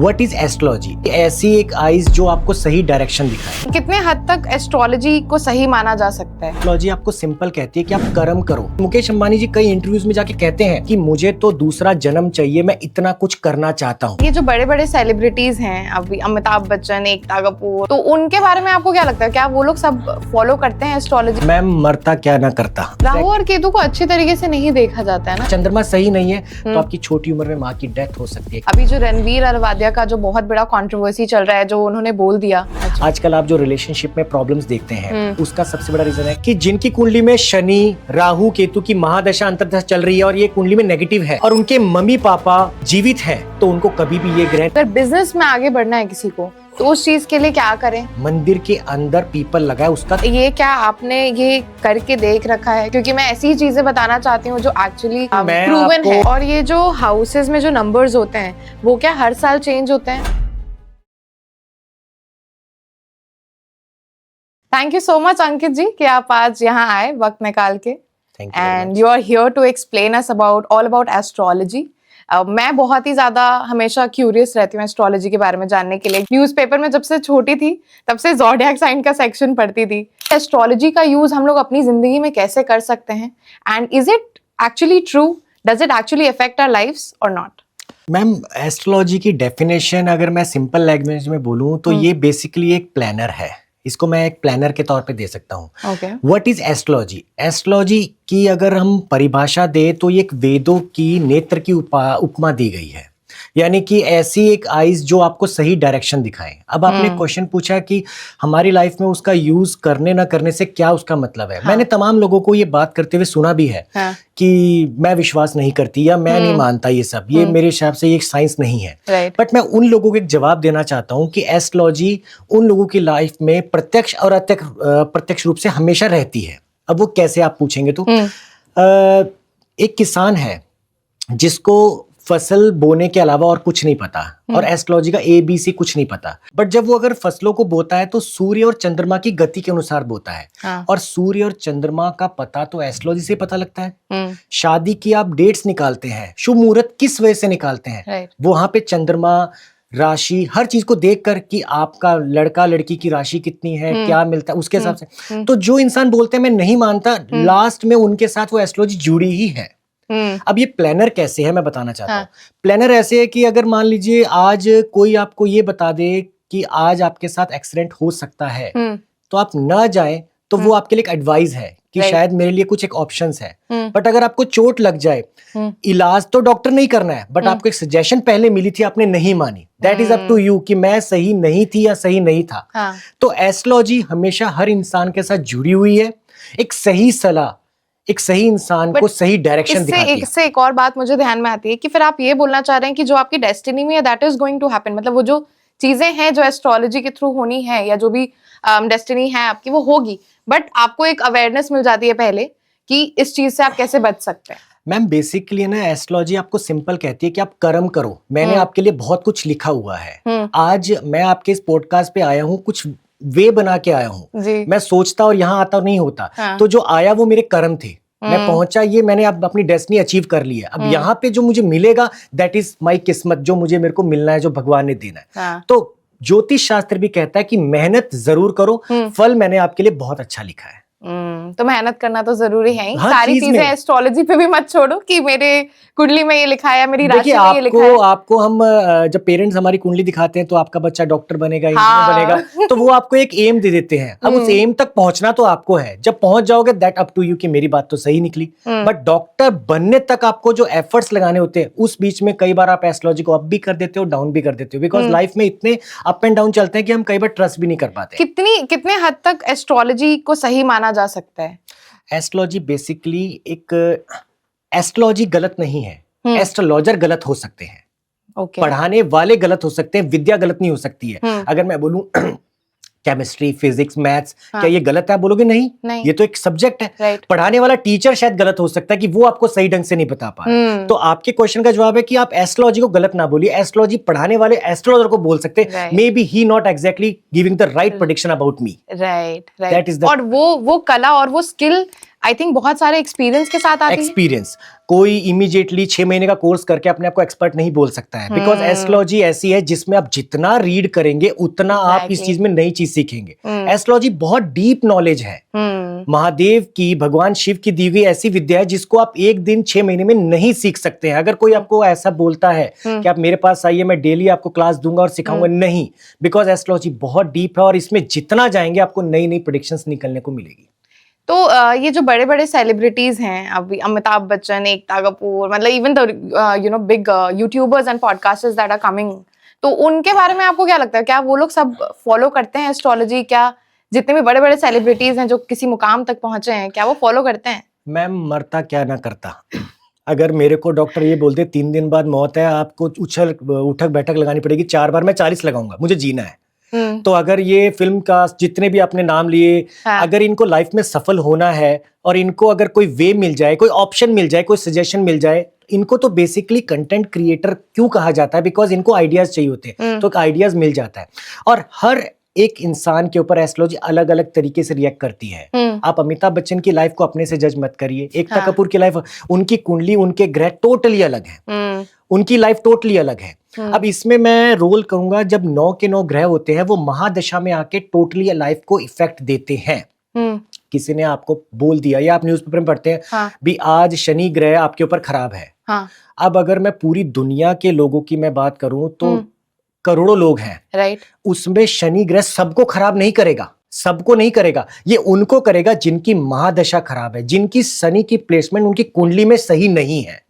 What is astrology? ऐसी एक eyes जो आपको सही डायरेक्शन दिखाए। कितने हद तक एस्ट्रोलॉजी को सही माना जा सकता है? एस्ट्रोलॉजी आपको सिंपल कहती है कि आप कर्म करो। मुकेश अंबानी जी कई इंटरव्यूज में जाके कहते हैं कि मुझे तो दूसरा जन्म चाहिए, मैं इतना कुछ करना चाहता हूँ। ये जो बड़े बड़े सेलिब्रिटीज हैं, अभी अमिताभ बच्चन, एकता कपूर, तो उनके बारे में आपको क्या लगता है? क्या वो लोग सब फॉलो करते हैं एस्ट्रोलॉजी? मैम मरता क्या ना करता। राहु और केतु को अच्छी तरीके से नहीं देखा जाता है ना। चंद्रमा सही नहीं है तो आपकी छोटी उम्र में माँ की डेथ हो सकती है। अभी जो रणवीर अहलवालिया का जो बहुत बड़ा कंट्रोवर्सी चल रहा है, जो उन्होंने बोल दिया, आजकल आप जो रिलेशनशिप में प्रॉब्लम्स देखते हैं उसका सबसे बड़ा रीजन है कि जिनकी कुंडली में शनि, राहु, केतु की महादशा अंतर्दशा चल रही है और ये कुंडली में नेगेटिव है और उनके मम्मी पापा जीवित हैं, तो उनको कभी भी ये ग्रह। अगर बिजनेस में आगे बढ़ना है किसी को तो उस चीज के लिए क्या करें? मंदिर के अंदर पीपल लगाए उसका। ये क्या आपने ये करके देख रखा है? क्योंकि मैं ऐसी चीजें बताना चाहती हूँ जो एक्चुअली प्रूवन है। और ये जो हाउसेस में जो नंबर्स होते हैं वो क्या हर साल चेंज होते हैं? Thank you so much Ankit ji कि आप आज यहाँ आए वक्त निकाल के, and you are here to explain us about all about astrology. मैं बहुत ही ज्यादा हमेशा क्यूरियस रहती हूँ एस्ट्रोलॉजी के बारे में जानने के लिए। न्यूज़पेपर में जब से छोटी थी तब से ज़ोडिएक साइन का सेक्शन पढ़ती थी। एस्ट्रोलॉजी का यूज हम लोग अपनी जिंदगी में कैसे कर सकते हैं, and is it actually true? Does it actually affect our lives और नॉट? मैम एस्ट्रोलॉजी की डेफिनेशन अगर मैं सिंपल लैंग्वेज में बोलूँ तो ये बेसिकली एक प्लानर है। इसको मैं एक प्लानर के तौर पे दे सकता हूँ। What is astrology? एस्ट्रोलॉजी की अगर हम परिभाषा दें तो ये एक वेदों की नेत्र की उपमा दी गई है, यानी कि ऐसी एक आइज जो आपको सही डायरेक्शन दिखाए। अब आपने क्वेश्चन पूछा कि हमारी लाइफ में उसका यूज करने ना करने से क्या उसका मतलब है। मैंने तमाम लोगों को ये बात करते हुए सुना भी है कि मैं विश्वास नहीं करती या मैं नहीं मानता ये सब, ये मेरे हिसाब से ये साइंस नहीं है। बट मैं उन लोगों को एक जवाब देना चाहता हूँ कि एस्ट्रोलॉजी उन लोगों की लाइफ में प्रत्यक्ष और अप्रत्यक्ष रूप से हमेशा रहती है। अब वो कैसे आप पूछेंगे तो एक किसान है जिसको फसल बोने के अलावा और कुछ नहीं पता और एस्ट्रोलॉजी का ABC कुछ नहीं पता, बट जब वो अगर फसलों को बोता है तो सूर्य और चंद्रमा की गति के अनुसार बोता है। और सूर्य और चंद्रमा का पता तो एस्ट्रोलॉजी से पता लगता है। शादी की आप डेट्स निकालते हैं, शुभ मुहूर्त किस वजह से निकालते हैं, वहां पे चंद्रमा, राशि, हर चीज को देखकर कि आपका लड़का लड़की की राशि कितनी है, क्या मिलता है, उसके हिसाब से। तो जो इंसान बोलते हैं मैं नहीं मानता, लास्ट में उनके साथ वो एस्ट्रोलॉजी जुड़ी ही है। अब ये प्लानर कैसे है मैं बताना चाहता हूँ। प्लानर ऐसे है कि अगर मान लीजिए आज कोई आपको ये बता दे कि आज आपके साथ एक्सीडेंट हो सकता है तो आप ना जाएं, तो वो आपके लिए एक एडवाइस है कि शायद मेरे लिए कुछ एक ऑप्शंस है। बट अगर आपको चोट लग जाए, इलाज तो डॉक्टर नहीं करना है, बट आपको एक सजेशन पहले मिली थी, आपने नहीं मानी, that is up to you कि मैं सही नहीं थी या सही नहीं था। तो एस्ट्रोलॉजी हमेशा हर इंसान के साथ जुड़ी हुई है। एक सही सलाह एक सही इंसान को सही डायरेक्शन दिखाती है। इससे एक और बात मुझे ध्यान में आती है कि फिर आप ये बोलना चाह रहे हैं कि जो आपकी डेस्टिनी में है that is going to happen, मतलब वो जो चीजें हैं जो एस्ट्रोलॉजी के थ्रू होनी है या जो भी डेस्टिनी है आपकी वो होगी, बट आपको एक अवेयरनेस मिल जाती है पहले कि इस चीज से आप कैसे बच सकते हैं। मैम बेसिकली ना एस्ट्रोलॉजी आपको सिंपल कहती है कि आप कर्म करो। मैंने आपके लिए बहुत कुछ लिखा हुआ है। आज मैं आपके इस पॉडकास्ट पे आया हूँ, कुछ वे बना के आया हूँ। मैं सोचता और यहाँ आता नहीं होता। तो जो आया वो मेरे कर्म थे, मैं पहुंचा, ये मैंने अब अपनी डेस्टिनी अचीव कर ली है। अब यहाँ पे जो मुझे मिलेगा दैट इज माय किस्मत, जो मेरे को मिलना है, जो भगवान ने देना है। तो ज्योतिष शास्त्र भी कहता है कि मेहनत जरूर करो, फल मैंने आपके लिए बहुत अच्छा लिखा है। तो मेहनत करना तो जरूरी है ही। सारी चीजें एस्ट्रोलॉजी पे भी मत छोड़ो कि मेरे कुंडली में ये लिखा है, मेरी राशि में ये लिखा है। आपको हम जब पेरेंट्स हमारी कुंडली दिखाते हैं तो आपका बच्चा डॉक्टर बनेगा, इंजीनियर बनेगा, तो वो आपको एक एम दे देते हैं। अब उस एम तक पहुंचना तो आपको है। जब पहुंच जाओगे दैट अप टू यू कि मेरी बात तो सही निकली। बट डॉक्टर बनने तक आपको जो एफर्ट्स लगाने होते हैं, उस बीच में कई बार आप एस्ट्रोलॉजी को अप भी कर देते हो, डाउन भी कर देते हो, बिकॉज लाइफ में इतने अप एंड डाउन चलते हैं कि हम कई बार ट्रस्ट भी नहीं कर पाते। कितने हद तक एस्ट्रोलॉजी को सही माना जा सकता है? एस्ट्रोलॉजी बेसिकली एस्ट्रोलॉजी गलत नहीं है, एस्ट्रोलॉजर गलत हो सकते हैं। पढ़ाने वाले गलत हो सकते हैं, विद्या गलत नहीं हो सकती है। अगर मैं बोलूं केमिस्ट्री, फिजिक्स, मैथ्स, क्या ये गलत है? आप बोलोगे नहीं, ये तो एक सब्जेक्ट है। पढ़ाने वाला टीचर शायद गलत हो सकता है कि वो आपको सही ढंग से नहीं बता पा रहा। तो आपके क्वेश्चन का जवाब है कि आप एस्ट्रोलॉजी को गलत ना बोलिए, एस्ट्रोलॉजी पढ़ाने वाले एस्ट्रोलॉजर को बोल सकते हैं। May be he not exactly giving the right prediction about me. Right. और वो कला और वो स्किल आई थिंक बहुत सारे एक्सपीरियंस के साथ आती है। एक्सपीरियंस, कोई इमीडिएटली 6 महीने का कोर्स करके अपने आप को एक्सपर्ट नहीं बोल सकता है, बिकॉज एस्ट्रोलॉजी ऐसी है जिसमें आप जितना रीड करेंगे उतना आप इस चीज में नई चीज सीखेंगे। एस्ट्रोलॉजी बहुत डीप नॉलेज है, महादेव की, भगवान शिव की दी हुई ऐसी विद्या है जिसको आप एक दिन 6 महीने में नहीं सीख सकते हैं। अगर कोई आपको ऐसा बोलता है कि आप मेरे पास आइए, मैं डेली आपको क्लास दूंगा और सिखाऊंगा, नहीं, बिकॉज एस्ट्रोलॉजी बहुत डीप है और इसमें जितना जाएंगे आपको नई नई प्रेडिक्शंस निकलने को मिलेगी। तो ये जो बड़े बड़े सेलिब्रिटीज हैं, अभी अमिताभ बच्चन, एकता कपूर, मतलब even the big YouTubers and podcasters that are coming, तो उनके बारे में आपको क्या लगता है? क्या वो लोग सब फॉलो करते हैं एस्ट्रोलॉजी? क्या जितने भी बड़े बड़े सेलिब्रिटीज हैं जो किसी मुकाम तक पहुंचे हैं, क्या वो फॉलो करते हैं? मैम, मरता क्या ना करता। अगर मेरे को डॉक्टर ये बोलते 3 दिन बाद मौत है, आपको उठक बैठक लगानी पड़ेगी 4 बार, मैं 40 लगाऊंगा, मुझे जीना है। तो अगर ये फिल्म का जितने भी आपने नाम लिए, अगर इनको लाइफ में सफल होना है और इनको अगर कोई वे मिल जाए, कोई ऑप्शन मिल जाए, कोई सजेशन मिल जाए, इनको तो बेसिकली कंटेंट क्रिएटर क्यों कहा जाता है? बिकॉज इनको आइडियाज चाहिए होते हैं, तो आइडियाज मिल जाता है। और हर एक इंसान के ऊपर एस्ट्रोलॉजी अलग अलग तरीके से रिएक्ट करती है। आप अमिताभ बच्चन की लाइफ को अपने से जज मत करिए, एकता कपूर की लाइफ, उनकी कुंडली, उनके ग्रह टोटली अलग है, उनकी लाइफ टोटली अलग है। अब इसमें मैं रोल करूंगा, जब 9 के 9 ग्रह होते हैं वो महादशा में आके टोटली लाइफ को इफेक्ट देते हैं। किसी ने आपको बोल दिया या आप न्यूज़पेपर में पढ़ते हैं भी आज शनि ग्रह आपके ऊपर खराब है। अब अगर मैं पूरी दुनिया के लोगों की मैं बात करूं तो करोड़ों लोग हैं, राइट? उसमें शनि ग्रह सबको खराब नहीं करेगा, सबको नहीं करेगा, ये उनको करेगा जिनकी महादशा खराब है, जिनकी शनि की प्लेसमेंट उनकी कुंडली में सही नहीं है।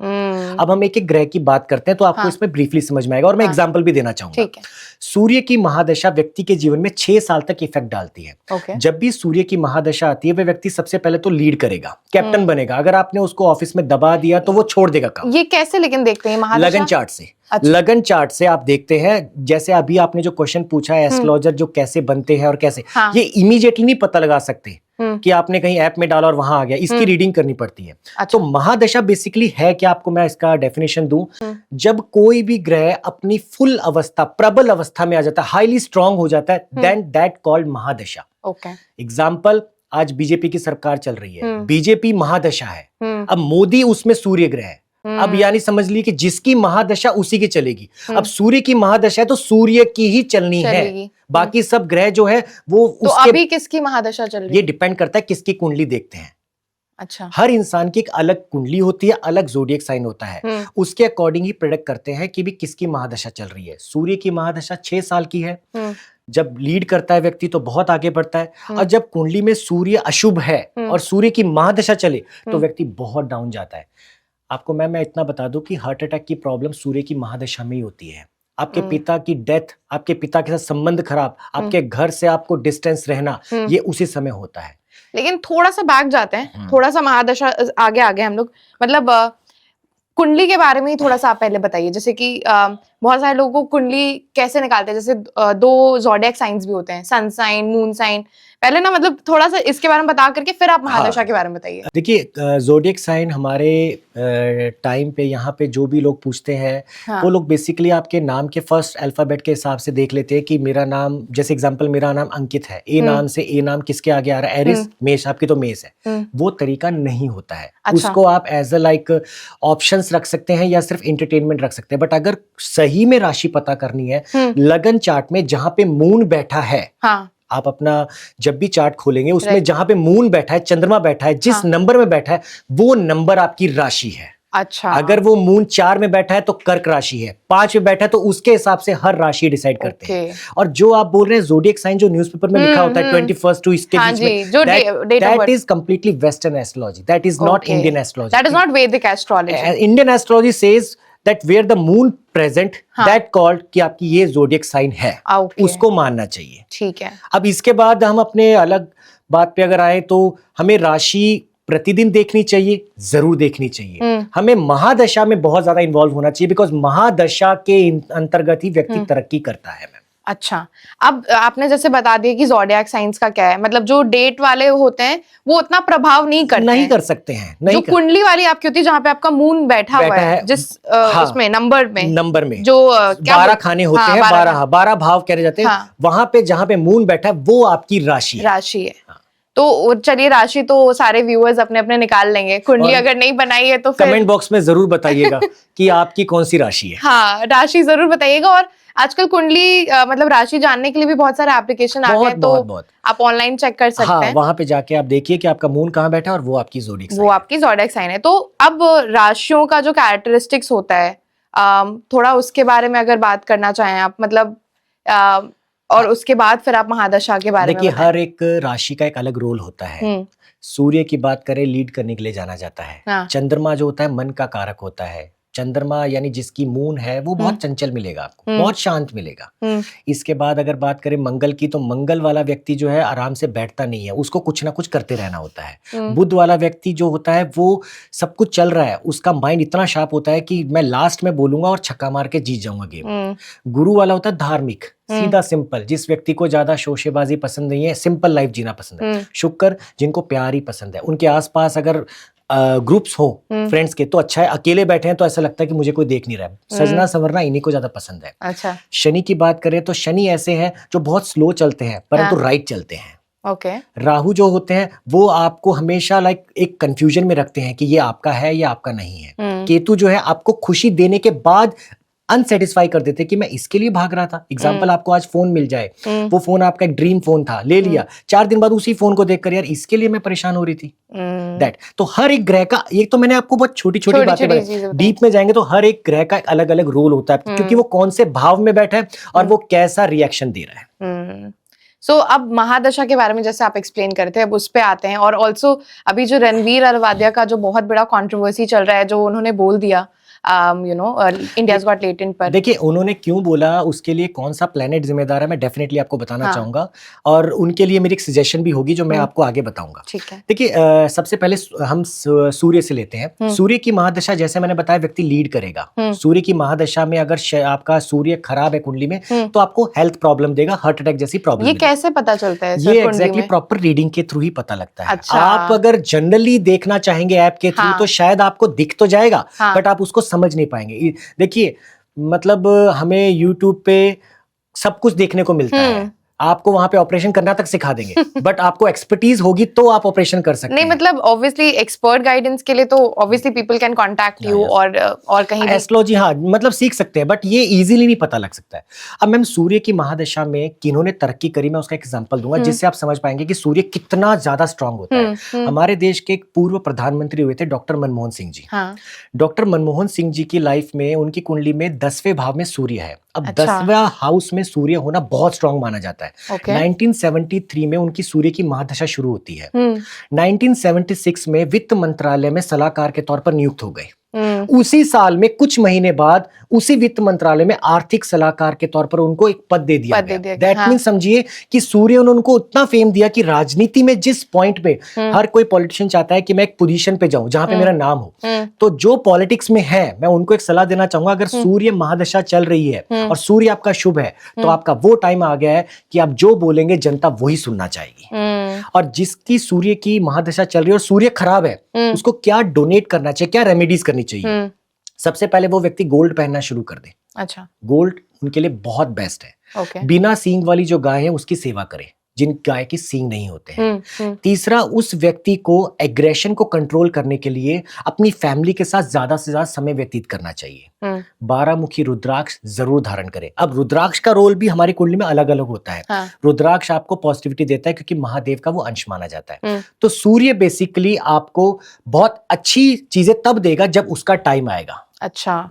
अब हम एक एक ग्रह की बात करते हैं तो आपको इसमें ब्रीफली समझ में आएगा और मैं एग्जांपल भी देना चाहूंगा। सूर्य की महादशा व्यक्ति के जीवन में 6 साल तक इफेक्ट डालती है। जब भी सूर्य की महादशा आती है, वह व्यक्ति सबसे पहले तो लीड करेगा, कैप्टन बनेगा। अगर आपने उसको ऑफिस में दबा दिया तो वो छोड़ देगा काम। ये कैसे लेकिन देखते हैं महादशा? लगन चार्ट से। अच्छा। लगन चार्ट से आप देखते हैं, जैसे अभी आपने जो क्वेश्चन पूछा है एस्ट्रोलॉजर जो कैसे बनते हैं और कैसे, ये इमीडिएटली नहीं पता लगा सकते कि आपने कहीं ऐप में डाला और वहां आ गया, इसकी रीडिंग करनी पड़ती है। अच्छा। तो महादशा बेसिकली है क्या, आपको मैं इसका डेफिनेशन दूं, जब कोई भी ग्रह अपनी फुल अवस्था, प्रबल अवस्था में आ जाता है, हाईली स्ट्रांग हो जाता है, देन दैट कॉल्ड महादशा। एग्जाम्पल, आज बीजेपी की सरकार चल रही है, बीजेपी महादशा है, अब मोदी उसमें सूर्य ग्रह है। अब यानी समझ ली कि जिसकी महादशा उसी की चलेगी। अब सूर्य की महादशा है तो सूर्य की ही चलनी है, बाकी सब ग्रह जो है वो तो उसके। अभी किसकी महादशा चल रही है? ये डिपेंड करता है किसकी कुंडली देखते हैं। अच्छा। हर इंसान की एक अलग कुंडली होती है, अलग ज़ोडिएक साइन होता है, उसके अकॉर्डिंग ही प्रेडिक्ट करते हैं कि भी किसकी महादशा चल रही है। सूर्य की महादशा 6 साल की है, जब लीड करता है व्यक्ति तो बहुत आगे बढ़ता है, और जब कुंडली में सूर्य अशुभ है और सूर्य की महादशा चले तो व्यक्ति बहुत डाउन जाता है। आपको मैं इतना बता दूं कि हार्ट अटैक की प्रॉब्लम सूर्य की महादशा में ही होती है। आपके पिता की डेथ, आपके पिता के साथ संबंध खराब, आपके घर से आपको डिस्टेंस रहना, ये उसी समय होता है। लेकिन थोड़ा सा बैक जाते हैं, थोड़ा सा महादशा आगे हम लोग, मतलब कुंडली के बारे में ही थोड़ा सा आप पहले बताइए। जैसे कि बहुत सारे लोगों को कुंडली कैसे निकालते हैं, जैसे 2 ज़ोडिएक साइंस भी होते हैं, सन साइन, मून साइन। पहले ना मतलब थोड़ा सा इसके बारे में बता करके फिर आप महादशा के बारे में बताइए। देखिए, ज़ोडिएक साइन हमारे टाइम पे यहाँ पे जो भी लोग पूछते हैं, वो लोग बेसिकली आपके नाम के फर्स्ट अल्फाबेट के हिसाब से देख लेते हैं कि मेरा नाम, जैसे एग्जांपल मेरा नाम अंकित है, ए नाम से ए नाम किसके आगे आ रहा है, एरिस, मेष, आपकी तो मेष है। वो तरीका नहीं होता है। उसको आप एज अ लाइक ऑप्शंस रख सकते हैं या सिर्फ एंटरटेनमेंट रख सकते हैं, बट अगर सही में राशि पता करनी है, लगन चार्ट में जहां पे मून बैठा है, आप अपना जब भी चार्ट खोलेंगे उसमें जहां पे मून बैठा है, चंद्रमा बैठा है, जिस नंबर में बैठा है वो नंबर आपकी राशि है। अच्छा। अगर वो मून 4 में बैठा है तो कर्क राशि है, 5 में बैठा है तो उसके हिसाब से हर राशि डिसाइड करते हैं। और जो आप बोल रहे हैं ज़ोडिएक साइन जो न्यूज़पेपर में लिखा होता है 21 टू इसके बीच में, that is completely western astrology, that is not Indian astrology, that is not Vedic astrology. Indian astrology says that where the moon present, that called कि आपकी ये zodiac sign है, उसको मानना चाहिए। ठीक है। अब इसके बाद हम अपने अलग बात पे अगर आए तो हमें राशि प्रतिदिन देखनी चाहिए, जरूर देखनी चाहिए। हमें महादशा में बहुत ज्यादा इन्वॉल्व होना चाहिए, बिकॉज महादशा के अंतर्गत ही व्यक्ति तरक्की करता है। अच्छा, अब आपने जैसे बता दिया कि ज़ोडिएक साइंस का क्या है, मतलब जो डेट वाले होते हैं वो उतना प्रभाव नहीं करते, नहीं कर सकते हैं, नहीं जो कुंडली वाली आपकी होती है जहाँ पे आपका मून बैठा हुआ है, जिस उसमें नंबर में जो 12 खाने होते हैं, 12 भाव कहे जाते हैं, वहां पे जहाँ पे मून बैठा है वो आपकी राशि है। तो चलिए राशि तो सारे व्यूअर्स अपने अपने निकाल लेंगे, कुंडली अगर नहीं बनाई है तो फिर कमेंट बॉक्स में जरूर बताइएगा कि आपकी कौन सी राशि है। हाँ, राशि जरूर बताइएगा। और आजकल कुंडली मतलब राशि जानने के लिए भी बहुत सारे एप्लीकेशन आ गए, तो आप ऑनलाइन चेक कर सकते हैं। वहां पे जाके आप देखिए कि आपका मून कहाँ बैठा है और वो आपकी ज़ोडिएक साइन है। तो अब राशियों का जो कैरेक्टरिस्टिक्स होता है, थोड़ा उसके बारे में अगर बात करना चाहें आप, मतलब और उसके बाद फिर आप महादशा के बारे में देखिए, हर एक राशि का एक अलग रोल होता है। सूर्य की बात करें, लीड करने के लिए जाना जाता है। चंद्रमा जो होता है मन का कारक होता है। चंद्रमा यानी जिसकी मून है वो बहुत चंचल मिलेगा आपको, बहुत शांत मिलेगा। इसके बाद अगर बात करें मंगल की, तो मंगल वाला व्यक्ति जो है आराम से बैठता नहीं है, उसको कुछ ना कुछ करते रहना होता है। बुध वाला व्यक्ति जो होता है वो सब कुछ चल रहा है, उसका माइंड इतना शार्प होता है कि मैं लास्ट में बोलूंगा और छक्का मार के जीत जाऊंगा गेम। गुरु वाला होता है धार्मिक, सीधा सिंपल, जिस व्यक्ति को ज्यादा शोशेबाजी पसंद नहीं है, सिंपल लाइफ जीना पसंद है। शुक्र जिनको प्यार ही पसंद है, उनके आसपास अगर ग्रुप्स हो फ्रेंड्स के तो अच्छा है, अकेले बैठे हैं तो ऐसा लगता है कि मुझे कोई देख नहीं रहा है। सजना संवरना इन्हीं को ज्यादा पसंद है। अच्छा। शनि की बात करें तो शनि ऐसे हैं जो बहुत स्लो चलते हैं परंतु राइट चलते हैं। ओके। राहु जो होते हैं वो आपको हमेशा एक कंफ्यूजन में रखते हैं कि ये आपका है या आपका नहीं है। केतु जो है आपको खुशी देने के बाद अनसेटिस्फाई कर देते कि मैं इसके लिए भाग रहा था। एग्जाम्पल, आपको आज फोन मिल जाए, वो फोन आपका एक ड्रीम फोन था, ले लिया, 4 दिन बाद उसी फोन को देखकर यार इसके लिए मैं परेशान हो रही थी। दैट तो हर एक ग्रह का, एक तो मैंने आपको बहुत छोटी छोटी बातें बताई, डीप में जाएंगे तो हर एक ग्रह का एक अलग अलग रोल होता है, क्योंकि वो कौन से भाव में बैठा है और वो कैसा रिएक्शन दे रहा है। सो अब महादशा के बारे में जैसे आप एक्सप्लेन करते हैं, अब उस पे आते हैं। और ऑल्सो अभी जो रणवीर अहलवालिया का जो बहुत बड़ा कंट्रोवर्सी चल रहा है, जो उन्होंने बोल दिया इंडियाज गॉट लेटेंट पर, देखिए उन्होंने क्यों बोला, उसके लिए कौन सा प्लेनेट जिम्मेदार है, मैं डेफिनेटली आपको बताना चाहूंगा और उनके लिए मेरी एक सजेशन भी होगी जो मैं आपको आगे बताऊंगा। देखिए, सबसे पहले हम सूर्य से लेते हैं। सूर्य की महादशा जैसे मैंने बताया व्यक्ति लीड करेगा। सूर्य की महादशा में अगर आपका सूर्य खराब है कुंडली में तो आपको हेल्थ प्रॉब्लम देगा, हार्ट अटैक जैसी प्रॉब्लम। ये कैसे पता चलता है? ये एग्जैक्टली प्रॉपर रीडिंग के थ्रू ही पता लगता है। आप अगर जनरली देखना चाहेंगे ऐप के थ्रू तो शायद आपको दिख तो जाएगा, बट आप उसको समझ नहीं पाएंगे। देखिए, मतलब हमें YouTube पे सब कुछ देखने को मिलता है, आपको वहां पे ऑपरेशन करना तक सिखा देंगे, बट आपको एक्सपर्टीज होगी तो आप ऑपरेशन कर सकते हैं। नहीं, मतलब ऑब्वियसली एक्सपर्ट गाइडेंस के लिए तो obviously people can contact you, और कहीं एस्ट्रोलॉजी हाँ मतलब सीख सकते हैं, बट ये इजीली नहीं पता लग सकता है। अब मैम, सूर्य की महादशा में किन्होंने तरक्की करी, मैं उसका एग्जांपल दूंगा जिससे आप समझ पाएंगे कि सूर्य कितना ज्यादा स्ट्रांग होता है। हमारे देश के एक पूर्व प्रधानमंत्री हुए थे डॉक्टर मनमोहन सिंह जी। डॉक्टर मनमोहन सिंह जी की लाइफ में उनकी कुंडली में 10वें भाव में सूर्य है। अब 10वां हाउस में सूर्य होना बहुत स्ट्रांग माना जाता है। 1973 में उनकी सूर्य की महादशा शुरू होती है। 1976 में वित्त मंत्रालय में सलाहकार के तौर पर नियुक्त हो गए। उसी साल में कुछ महीने बाद उसी वित्त मंत्रालय में आर्थिक सलाहकार के तौर पर उनको एक पद दे दिया गया। दैट मीन समझिए कि सूर्य ने उनको उतना फेम दिया कि राजनीति में जिस पॉइंट पे हर कोई पॉलिटिशियन चाहता है कि मैं एक पोजीशन पे जाऊं जहां पे मेरा नाम हो, तो जो पॉलिटिक्स में है मैं उनको एक सलाह देना चाहूंगा, अगर सूर्य महादशा चल रही है और सूर्य आपका शुभ है तो आपका वो टाइम आ गया है कि आप जो बोलेंगे जनता वही सुनना चाहेगी। और जिसकी सूर्य की महादशा चल रही है और सूर्य खराब है, उसको क्या डोनेट करना चाहिए, क्या रेमेडीज करनी चाहिए? सबसे पहले वो व्यक्ति गोल्ड पहनना शुरू कर दे। अच्छा। गोल्ड उनके लिए बहुत बेस्ट है। बिना सींग वाली जो गाय है उसकी सेवा करे, जिन गाय की सींग नहीं होते हैं। तीसरा, उस व्यक्ति को एग्रेशन को कंट्रोल करने के लिए अपनी फैमिली के साथ ज्यादा से ज्यादा समय व्यतीत करना चाहिए। 12 मुखी रुद्राक्ष जरूर धारण करे। अब रुद्राक्ष का रोल भी हमारी कुंडली में अलग अलग होता है। रुद्राक्ष आपको पॉजिटिविटी देता है क्योंकि महादेव का वो अंश माना जाता है। तो सूर्य बेसिकली आपको बहुत अच्छी चीजें तब देगा जब उसका टाइम आएगा। अच्छा।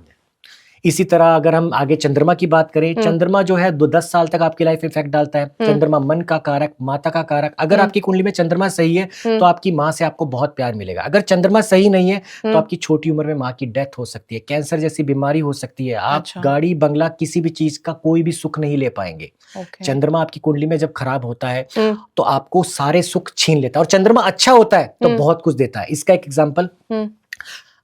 इसी तरह अगर हम आगे चंद्रमा की बात करें, चंद्रमा जो है 10 साल तक आपकी लाइफ इफेक्ट डालता है। चंद्रमा मन का कारक, माता का कारक। अगर आपकी कुंडली में चंद्रमा सही है तो आपकी माँ से आपको बहुत प्यार मिलेगा। अगर चंद्रमा सही नहीं है तो आपकी छोटी उम्र में माँ की डेथ हो सकती है, कैंसर जैसी बीमारी हो सकती है, आप गाड़ी बंगला किसी भी चीज का कोई भी सुख नहीं ले पाएंगे। चंद्रमा आपकी कुंडली में जब खराब होता है तो आपको सारे सुख छीन लेता है, और चंद्रमा अच्छा होता है तो बहुत कुछ देता है। इसका एक एग्जाम्पल,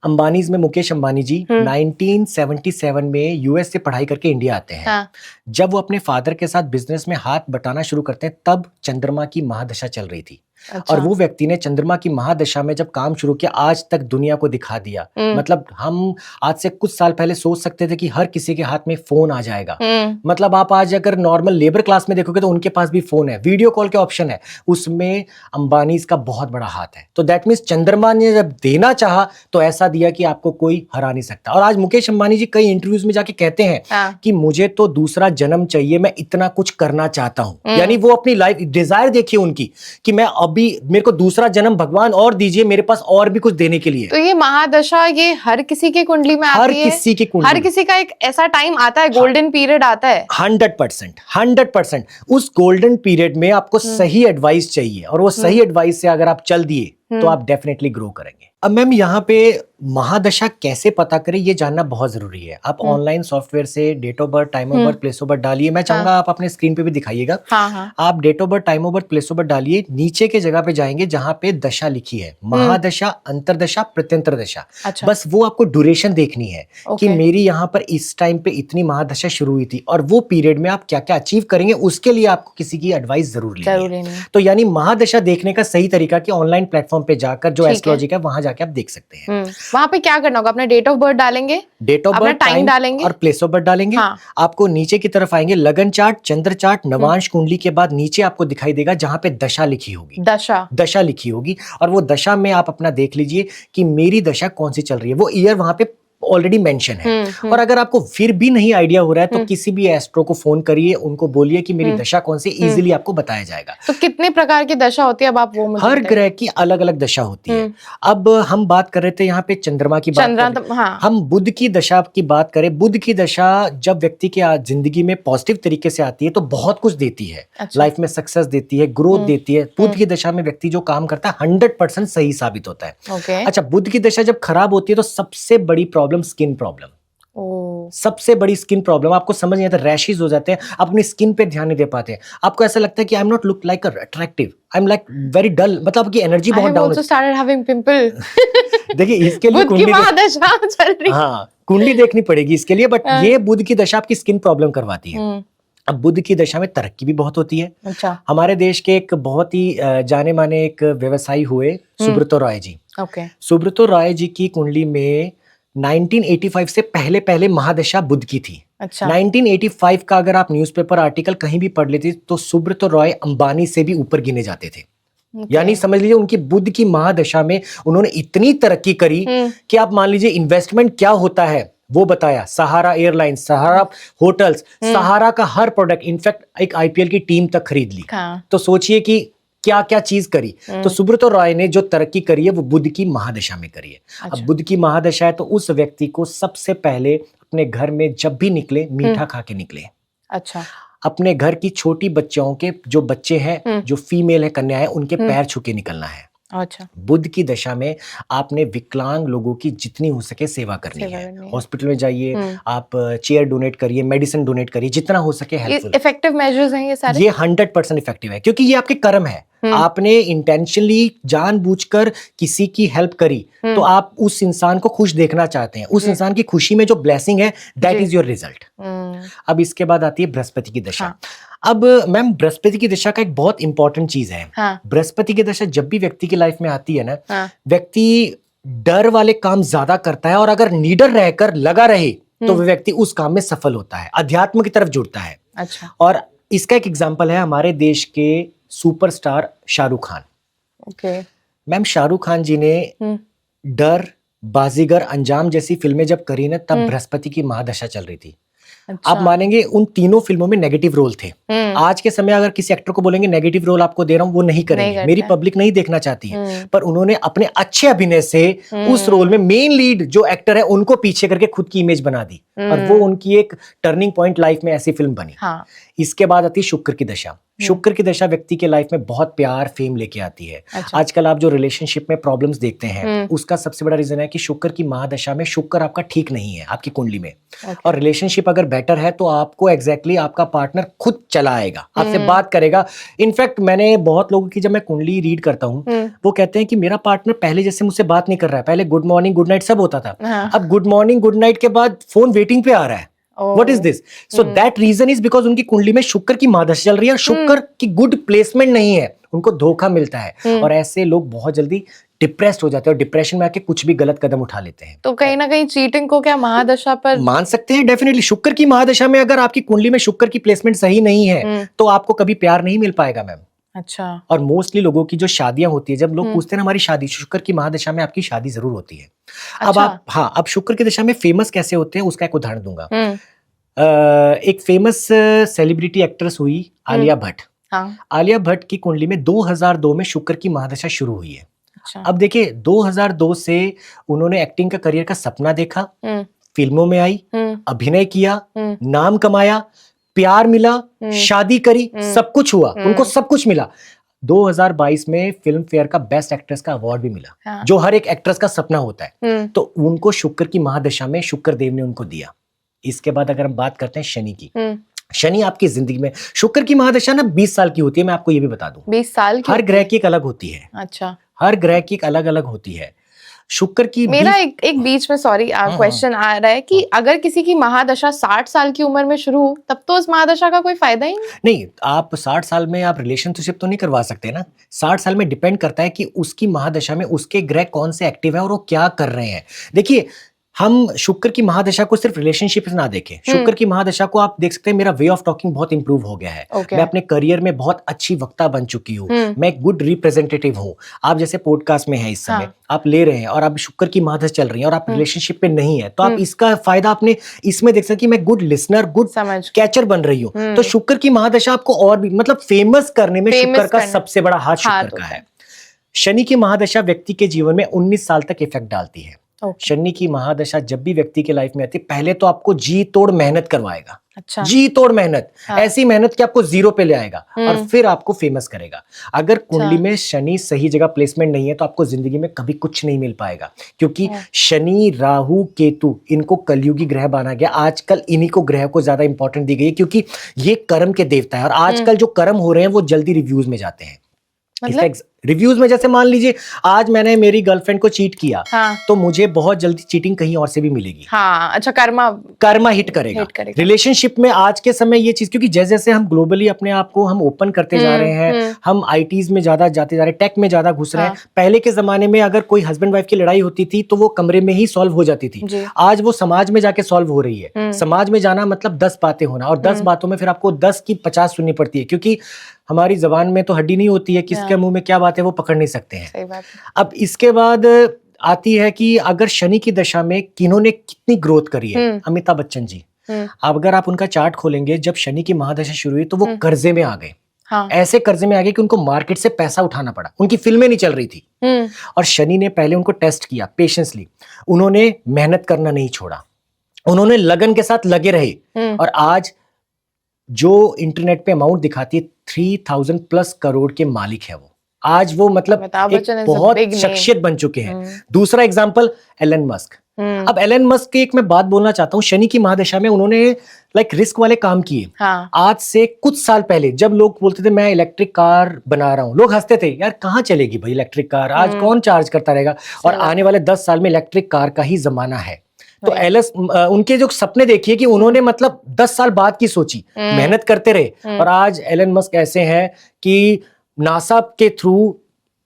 अंबानीज में मुकेश अंबानी जी 1977 में यूएस से पढ़ाई करके इंडिया आते हैं। जब वो अपने फादर के साथ बिजनेस में हाथ बटाना शुरू करते हैं तब चंद्रमा की महादशा चल रही थी। और वो व्यक्ति ने चंद्रमा की महादशा में जब काम शुरू किया, आज तक दुनिया को दिखा दिया। मतलब हम आज से कुछ साल पहले सोच सकते थे कि हर किसी के हाथ में फोन आ जाएगा। मतलब आप आज अगर नॉर्मल लेबर क्लास में देखोगे तो उनके पास भी फोन है, वीडियो कॉल के ऑप्शन है, उसमें अंबानी इसका बहुत बड़ा हाथ है। तो दैट मीन्स चंद्रमा ने जब देना चाहा तो ऐसा दिया कि आपको कोई हरा नहीं सकता। और आज मुकेश अंबानी जी कई इंटरव्यूज में जाके कहते हैं कि मुझे तो दूसरा जन्म चाहिए, मैं इतना कुछ करना चाहता हूं। यानी वो अपनी लाइफ डिजायर देखिए उनकी कि मैं अभी मेरे को दूसरा जन्म भगवान और दीजिए, मेरे पास और भी कुछ देने के लिए। तो ये महादशा ये हर किसी के कुंडली में आती है? हर किसी की कुंडली, हर किसी का एक ऐसा टाइम आता है, गोल्डन पीरियड आता है। 100% उस गोल्डन पीरियड में आपको सही एडवाइस चाहिए, और वो सही एडवाइस से अगर आप चल दिए तो आप डेफिनेटली ग्रो करेंगे। अब मैम यहाँ पे महादशा कैसे पता करें ये जानना बहुत जरूरी है। आप ऑनलाइन सॉफ्टवेयर से date of birth, time of birth, place of birth डालिए। मैं चाहूंगा आप अपने स्क्रीन पे भी दिखाइएगा। आप date of birth, time of birth, place of birth डालिए, नीचे के जगह पे जाएंगे जहाँ पे दशा लिखी है, महादशा, अंतरदशा, प्रत्यंतर दशा। बस वो आपको ड्यूरेशन देखनी है कि मेरी यहाँ पर इस टाइम पे इतनी महादशा शुरू हुई थी, और वो पीरियड में आप क्या क्या अचीव करेंगे उसके लिए आपको किसी की एडवाइस जरूर लेनी है। तो यानी महादशा देखने का सही तरीका कि ऑनलाइन प्लेटफॉर्म पे जाकर जो एस्ट्रोलॉजी का वहां जाके आप देख सकते हैं। वहां पे क्या करना होगा? अपना डेट ऑफ बर्थ डालेंगे, डेट ऑफ बर्थ, टाइम डालेंगे और प्लेस ऑफ बर्थ डालेंगे। आपको नीचे की तरफ आएंगे, लगन चार्ट, चंद्र चार्ट, नवांश कुंडली के बाद नीचे आपको दिखाई देगा जहां पे दशा लिखी होगी, दशा लिखी होगी, और वो दशा में आप अपना देख लीजिए कि मेरी दशा कौन सी चल रही है। वो ईयर वहां पे ऑलरेडी मेंशन है। और अगर आपको फिर भी नहीं आइडिया हो रहा है तो किसी भी एस्ट्रो को फोन करिए, उनको बोलिए कि मेरी दशा कौन सी, इजीली आपको बताया जाएगा। तो कितने प्रकार की दशा होती है? अब आप वो हर ग्रह की अलग अलग दशा होती है। अब हम बात कर रहे थे यहाँ पे चंद्रमा की बात, हम बुध की दशा की बात करें। बुध की दशा जब व्यक्ति के जिंदगी में पॉजिटिव तरीके से आती है तो बहुत कुछ देती है। लाइफ में सक्सेस देती है, ग्रोथ देती है। बुध की दशा में व्यक्ति जो काम करता है 100% सही साबित होता है। अच्छा, बुध की दशा जब खराब होती है तो सबसे बड़ी प्रॉब्लम स्किन प्रॉब्लम, सबसे बड़ी स्किन प्रॉब्लम। आपको समझ नहीं आता, रैशेस हो जाते हैं, अपनी स्किन पे ध्यान नहीं दे पाते। आपको ऐसा लगता है कि I am not look like attractive, I am like very dull, मतलब आपकी एनर्जी बहुत डाउन है। Started having pimple. देखिए इसके लिए कुंडली, हाँ कुंडली देखनी पड़ेगी इसके लिए, बट ये बुध की दशा आपकी स्किन प्रॉब्लम करवाती है। अब बुध की दशा में तरक्की भी बहुत होती है। अच्छा। हमारे देश के एक बहुत ही जाने माने एक व्यवसायी हुए सुब्रतो रॉय जी। सुब्रतो रॉय जी की कुंडली में 1985 से पहले महादशा बुध की थी। अच्छा। 1985 का अगर आप न्यूज़पेपर आर्टिकल कहीं भी पढ़ लेते तो सुब्रतो रॉय अंबानी से भी ऊपर गिने जाते थे। यानी समझ लीजिए उनकी बुध की महादशा में उन्होंने इतनी तरक्की करी कि आप मान लीजिए इन्वेस्टमेंट क्या होता है वो बताया। सहारा एयरलाइंस, सहारा होटल्स, सहारा का हर प्रोडक्ट, इनफैक्ट एक आईपीएल की टीम तक खरीद ली। तो सोचिए कि क्या क्या चीज करी। तो सुब्रतो रॉय ने जो तरक्की करी है वो बुध की महादशा में करी है। अच्छा। अब बुध की महादशा है तो उस व्यक्ति को सबसे पहले अपने घर में जब भी निकले मीठा खा के निकले। अच्छा। अपने घर की छोटी बच्चों के जो बच्चे हैं, जो फीमेल है, कन्या है, उनके पैर छू के निकलना है। अच्छा। बुध की दशा में आपने विकलांग लोगों की जितनी हो सके सेवा करनी है। हॉस्पिटल में जाइए, आप चेयर डोनेट करिए, मेडिसिन डोनेट करिए, जितना हो सके हेल्पफुल। इफेक्टिव मेजर्स हैं ये सारे? ये 100% इफेक्टिव है, क्योंकि ये आपके कर्म है। आपने इंटेंशनली जानबूझकर किसी की हेल्प करी तो आप उस इंसान को खुश देखना चाहते हैं। उस इंसान की खुशी में जो ब्लेसिंग है, दैट इज योर रिजल्ट। अब इसके बाद आती है बृहस्पति की दशा। अब मैम बृहस्पति की दशा का एक बहुत इंपॉर्टेंट चीज है। बृहस्पति की दशा जब भी व्यक्ति की लाइफ में आती है ना, व्यक्ति डर वाले काम ज्यादा करता है, और अगर निडर रहकर लगा रहे तो वह व्यक्ति उस काम में सफल होता है, अध्यात्म की तरफ जुड़ता है। अच्छा। और इसका एक एग्जाम्पल है हमारे देश के superstar Shahrukh Khan. Okay. Ma'am Shahrukh Khan ji ने डर, बाजीगर, अंजाम जैसी फिल्में जब करी ना, तब बृहस्पति की महादशा चल रही थी। अच्छा। आप मानेंगे उन तीनों फिल्मों में नेगेटिव रोल थे। आज के समय अगर किसी एक्टर को बोलेंगे नेगेटिव रोल आपको दे रहा हूं, वो नहीं करेंगे। मेरी पब्लिक नहीं देखना चाहती है, पर उन्होंने अपने अच्छे अभिनय से उस रोल में मेन लीड जो एक्टर है उनको पीछे करके खुद की इमेज बना दी, और वो उनकी एक टर्निंग पॉइंट लाइफ में ऐसी फिल्म बनी। हाँ। इसके बाद आती है शुक्र की दशा। शुक्र की दशा व्यक्ति के लाइफ में बहुत प्यार, फेम लेके आती है। अच्छा। आजकल आप जो रिलेशनशिप में प्रॉब्लम्स देखते हैं, उसका सबसे बड़ा रीजन है कि शुक्र की महादशा में शुक्र आपका ठीक नहीं है आपकी कुंडली में। और रिलेशनशिप अगर बेटर है तो आपको एग्जैक्टली आपका पार्टनर खुद चला आएगा, आपसे बात करेगा। इनफैक्ट मैंने बहुत लोगों की जब मैं कुंडली रीड करता हूँ, वो कहते हैं कि मेरा पार्टनर पहले जैसे मुझसे बात नहीं कर रहा है। पहले गुड मॉर्निंग गुड नाइट सब होता था, अब गुड मॉर्निंग गुड नाइट के बाद फोन वेटिंग पे आ रहा है। What is this? So that reason is because उनकी कुंडली में शुक्र की महादशा चल रही है और शुक्र की गुड प्लेसमेंट नहीं है, उनको धोखा मिलता है और ऐसे लोग बहुत जल्दी डिप्रेस्ड हो जाते हैं और डिप्रेशन में आके कुछ भी गलत कदम उठा लेते हैं। तो कहीं ना कहीं चीटिंग को क्या महादशा पर मान सकते हैं? डेफिनेटली। शुक्र की महादशा में अगर आपकी कुंडली में शुक्र की प्लेसमेंट सही नहीं है तो आपको कभी प्यार नहीं मिल पाएगा मैम। अच्छा। और मोस्टली लोगों की जो शादियां होती है, जब लोग पूछते हैं हमारी शादी, शुक्र की महादशा में आपकी शादी जरूर होती है। अब आप अब शुक्र की दशा में फेमस कैसे होते हैं उसका एक उदाहरण दूंगा। एक फेमस सेलिब्रिटी एक्ट्रेस हुई आलिया भट्ट। आलिया भट्ट की कुंडली में 2002 में शुक्र की महादशा शुरू हुई है। अच्छा। अब देखिए 2002 से उन्होंने एक्टिंग का करियर का सपना देखा, फिल्मों में आई, अभिनय किया, नाम कमाया, प्यार मिला, शादी करी, सब कुछ हुआ, उनको सब कुछ मिला। 2022 में फिल्म फेयर का बेस्ट एक्ट्रेस का अवार्ड भी मिला, जो हर एक एक्ट्रेस का सपना होता है। तो उनको शुक्र की महादशा में शुक्र देव ने उनको दिया। इसके बाद अगर हम बात करते हैं शनि की, शनि आपकी जिंदगी में, शुक्र की महादशा ना 20 साल की होती है, मैं आपको ये भी बता दूं। 20 साल की? हर ग्रह की एक अलग होती है। अच्छा। हर ग्रह की एक अलग अलग होती है। शुक्र की मेरा एक बीच में सॉरी क्वेश्चन आ रहा है कि अगर किसी की महादशा 60 साल की उम्र में शुरू हो तब तो उस महादशा का कोई फायदा ही नहीं। आप 60 साल में आप रिलेशनशिप तो नहीं करवा सकते ना। 60 साल में डिपेंड करता है कि उसकी महादशा में उसके ग्रह कौन से एक्टिव है और वो क्या कर रहे हैं। देखिए, हम शुक्र की महादशा को सिर्फ रिलेशनशिप ना देखें। शुक्र की महादशा को आप देख सकते हैं, मेरा वे ऑफ टॉकिंग बहुत इंप्रूव हो गया है। मैं अपने करियर में बहुत अच्छी वक्ता बन चुकी हूँ। मैं एक गुड रिप्रेजेंटेटिव हूँ। आप जैसे पॉडकास्ट में है इस समय, आप ले रहे हैं और आप शुक्र की महादशा चल रही है और आप रिलेशनशिप पे नहीं है, तो आप इसका फायदा अपने इसमें देख सकते हैं कि मैं गुड लिसनर, गुड कैचर बन रही हूँ। तो शुक्र की महादशा आपको और भी मतलब फेमस करने में शुक्र का सबसे बड़ा हाथ शुक्र का है। शनि की महादशा व्यक्ति के जीवन में 19 साल तक इफेक्ट डालती है। शनि की महादशा जब भी व्यक्ति के लाइफ में आती है, पहले तो आपको जी तोड़ मेहनत करवाएगा। अच्छा। जी तोड़ मेहनत, ऐसी मेहनत कि आपको जीरो पे ले आएगा और फिर आपको फेमस करेगा। अगर कुंडली में शनि सही जगह प्लेसमेंट नहीं है तो आपको जिंदगी में कभी कुछ नहीं मिल पाएगा, क्योंकि शनि, राहु, केतु, इनको कलयुगी ग्रह माना गया। आजकल इन्हीं को ग्रह को ज्यादा इंपॉर्टेंट दी गई है, क्योंकि ये कर्म के देवता है और आजकल जो कर्म हो रहे हैं वो जल्दी रिव्यूज में जाते हैं। रिव्यूज में जैसे मान लीजिए आज मैंने मेरी गर्लफ्रेंड को चीट किया, तो मुझे बहुत जल्दी चीटिंग कहीं और से भी मिलेगी। अच्छा, कर्मा हिट करेगा। रिलेशनशिप में आज के समय ये चीज, क्योंकि जैसे जैसे हम ग्लोबली अपने आप को हम ओपन करते जा रहे हैं, हम आईटीज में ज्यादा जाते जा रहे हैं, टेक में ज्यादा घुस रहे हैं। पहले के जमाने में अगर कोई हस्बैंड वाइफ की लड़ाई होती थी तो वो कमरे में ही सॉल्व हो जाती थी। आज वो समाज में जाके सॉल्व हो रही है। समाज में जाना मतलब 10 बातें होना, और 10 बातों में फिर आपको 10 की 50 सुननी पड़ती है, क्योंकि हमारी जबान में तो हड्डी नहीं होती है, किसके मुंह में क्या बात है वो पकड़ नहीं सकते हैं। सही बात है। अब इसके बाद आती है कि अगर शनि की दशा में किन्होंने कितनी ग्रोथ करी है। अमिताभ बच्चन जी, अगर आप उनका चार्ट खोलेंगे, जब शनि की महादशा शुरू हुई तो वो कर्जे में आ गए। ऐसे कर्जे में आ गए कि उनको मार्केट से पैसा उठाना पड़ा, उनकी फिल्में नहीं चल रही थी। और शनि ने पहले उनको टेस्ट किया पेशेंसली, उन्होंने मेहनत करना नहीं छोड़ा, उन्होंने लगन के साथ लगे रहे। और आज जो इंटरनेट पे अमाउंट दिखाती है 3000 प्लस करोड़ के मालिक है वो। आज वो मतलब एक बहुत शख्सियत बन चुके हैं। दूसरा एग्जांपल एलन मस्क। अब एलन मस्क की एक मैं बात बोलना चाहता हूँ, शनि की महादशा में उन्होंने रिस्क वाले काम किए। आज से कुछ साल पहले जब लोग बोलते थे मैं इलेक्ट्रिक कार बना रहा हूँ, लोग हंसते थे, यार कहाँ चलेगी भाई इलेक्ट्रिक कार, आज कौन चार्ज करता रहेगा। और आने वाले 10 साल में इलेक्ट्रिक कार का ही जमाना है। तो उनके जो सपने देखिए कि उन्होंने मतलब 10 साल बाद की सोची, मेहनत करते रहे। और आज एलन मस्क ऐसे हैं कि नासा के थ्रू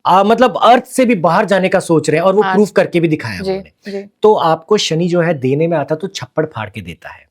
मतलब अर्थ से भी बाहर जाने का सोच रहे हैं, और वो प्रूफ करके भी दिखाया उन्होंने। तो आपको शनि जो है देने में आता तो छप्पड़ फाड़ के देता है।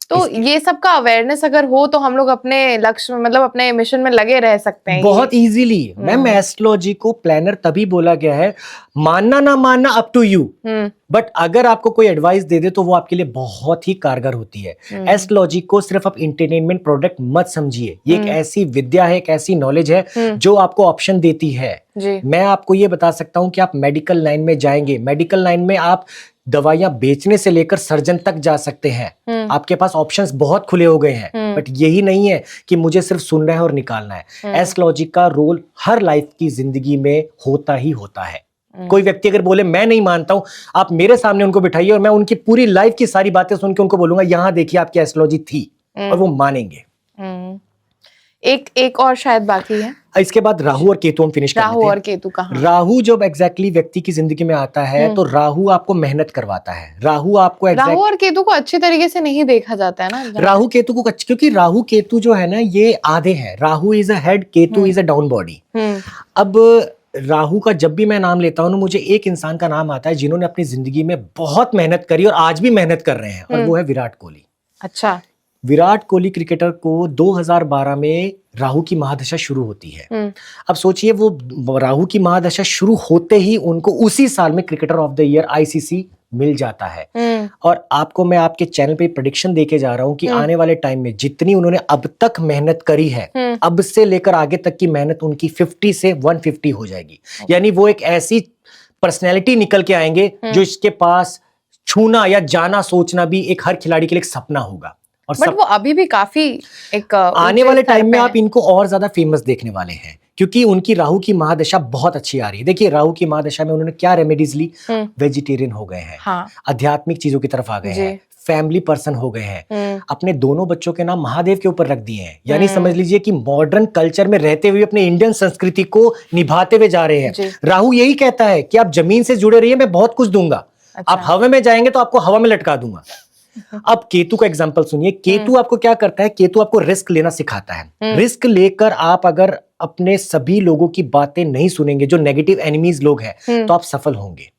तो ये सब का अवेयरनेस अगर हो तो हम लोग अपने लक्ष्य में मतलब अपने मिशन में लगे रह सकते हैं बहुत इजीली। मैम एस्ट्रोलॉजी को प्लानर तभी बोला गया है, मानना ना मानना अप टू यू, बट अगर आपको कोई एडवाइस दे दे तो वो आपके लिए बहुत ही कारगर होती है। एस्ट्रोलॉजी को सिर्फ आप इंटरटेनमेंट प्रोडक्ट मत समझिए, ये एक ऐसी विद्या है, एक ऐसी नॉलेज है जो आपको ऑप्शन देती है। मैं आपको ये बता सकता हूं कि आप मेडिकल लाइन में जाएंगे, मेडिकल लाइन में आप दवाइयां बेचने से लेकर सर्जन तक जा सकते हैं। आपके पास ऑप्शंस बहुत खुले हो गए हैं। बट यही नहीं है कि मुझे सिर्फ सुनना है और निकालना है। एस्ट्रोलॉजी का रोल हर लाइफ की जिंदगी में होता ही होता है। कोई व्यक्ति अगर बोले मैं नहीं मानता हूं, आप मेरे सामने उनको बिठाइए और मैं उनकी पूरी लाइफ की सारी बातें सुन के उनको बोलूंगा यहां देखिए आपकी एस्ट्रोलॉजी थी, और वो मानेंगे। एक और शायद बाकी है। इसके बाद राहु और केतु हम फिनिश कर लेते हैं। राहु और केतु कहाँ? राहु जब एग्जैक्टली व्यक्ति की जिंदगी में आता है तो राहु आपको मेहनत करवाता है। राहु आपको राहु और केतु को अच्छी तरीके से नहीं देखा जाता है ना। राहु केतु को क्योंकि राहु केतु जो है ना ये आधे हैं। Rahu is a head, Ketu is a down body. अब राहु का जब भी मैं नाम लेता हूँ ना, मुझे एक इंसान का नाम आता है जिन्होंने अपनी जिंदगी में बहुत मेहनत करी और आज भी मेहनत कर रहे हैं, और वो है विराट कोहली। अच्छा। विराट कोहली क्रिकेटर को 2012 में राहु की महादशा शुरू होती है। अब सोचिए वो राहु की महादशा शुरू होते ही उनको उसी साल में cricketer of the year ICC मिल जाता है। और आपको मैं आपके चैनल पे प्रेडिक्शन देके जा रहा हूँ कि आने वाले टाइम में जितनी उन्होंने अब तक मेहनत करी है, अब से लेकर आगे तक की मेहनत उनकी 50 से 150 हो जाएगी। यानी वो एक ऐसी पर्सनैलिटी निकल के आएंगे जो इसके पास छूना या जाना सोचना भी एक हर खिलाड़ी के लिए एक सपना होगा। और बट वो अभी भी काफी एक आने वाले टाइम में आप इनको और ज्यादा फेमस देखने वाले हैं, क्योंकि उनकी राहु की महादशा बहुत अच्छी आ रही है। देखिए राहु की महादशा में उन्होंने क्या रेमेडीज ली, वेजिटेरियन हो गए हैं, आध्यात्मिक चीजों की तरफ आ गए हैं, फैमिली पर्सन हो गए हैं, अपने दोनों बच्चों के नाम महादेव के ऊपर रख दिए हैं। यानी समझ लीजिए कि मॉडर्न कल्चर में रहते हुए अपने इंडियन संस्कृति को निभाते हुए जा रहे हैं। राहु यही कहता है कि आप जमीन से जुड़े रहिए, मैं बहुत कुछ दूंगा। आप हवा में जाएंगे तो आपको हवा में लटका दूंगा। अब केतु का एग्जांपल सुनिए। केतु आपको क्या करता है? केतु आपको रिस्क लेना सिखाता है। रिस्क लेकर आप अगर अपने सभी लोगों की बातें नहीं सुनेंगे, जो नेगेटिव एनिमीज लोग हैं, तो आप सफल होंगे।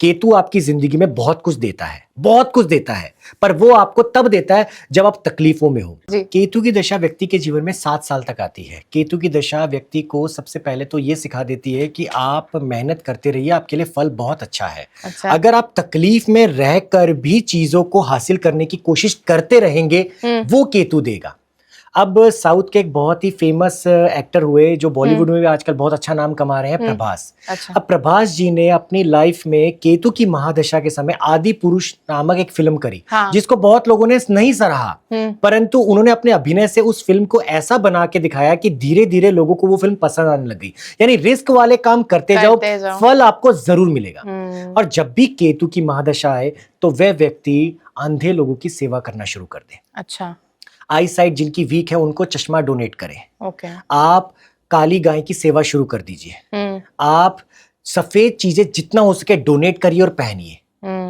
केतु आपकी जिंदगी में बहुत कुछ देता है, बहुत कुछ देता है, पर वो आपको तब देता है जब आप तकलीफों में हो। केतु की दशा व्यक्ति के जीवन में 7 साल तक आती है। केतु की दशा व्यक्ति को सबसे पहले तो ये सिखा देती है कि आप मेहनत करते रहिए, आपके लिए फल बहुत अच्छा है। अगर आप तकलीफ में रहकर भी चीजों को हासिल करने की कोशिश करते रहेंगे, वो केतु देगा। अब साउथ के एक बहुत ही फेमस एक्टर हुए जो बॉलीवुड में भी आजकल बहुत अच्छा नाम कमा रहे हैं, प्रभास। अब प्रभास जी ने अपनी लाइफ में केतु की महादशा के समय आदि पुरुष नामक एक फिल्म करी, जिसको बहुत लोगों ने नहीं सराहा, परंतु उन्होंने अपने अभिनय से उस फिल्म को ऐसा बना के दिखाया कि धीरे धीरे लोगों को वो फिल्म पसंद आने लग गई। यानी रिस्क वाले काम करते जाओ, फल आपको जरूर मिलेगा। और जब भी केतु की महादशा आए तो वह व्यक्ति अंधे लोगों की सेवा करना शुरू कर दे। अच्छा। आई साइट जिनकी वीक है उनको चश्मा डोनेट करें। आप काली गाय की सेवा शुरू कर दीजिए। आप सफेद चीजें जितना हो सके डोनेट करिए और पहनिए।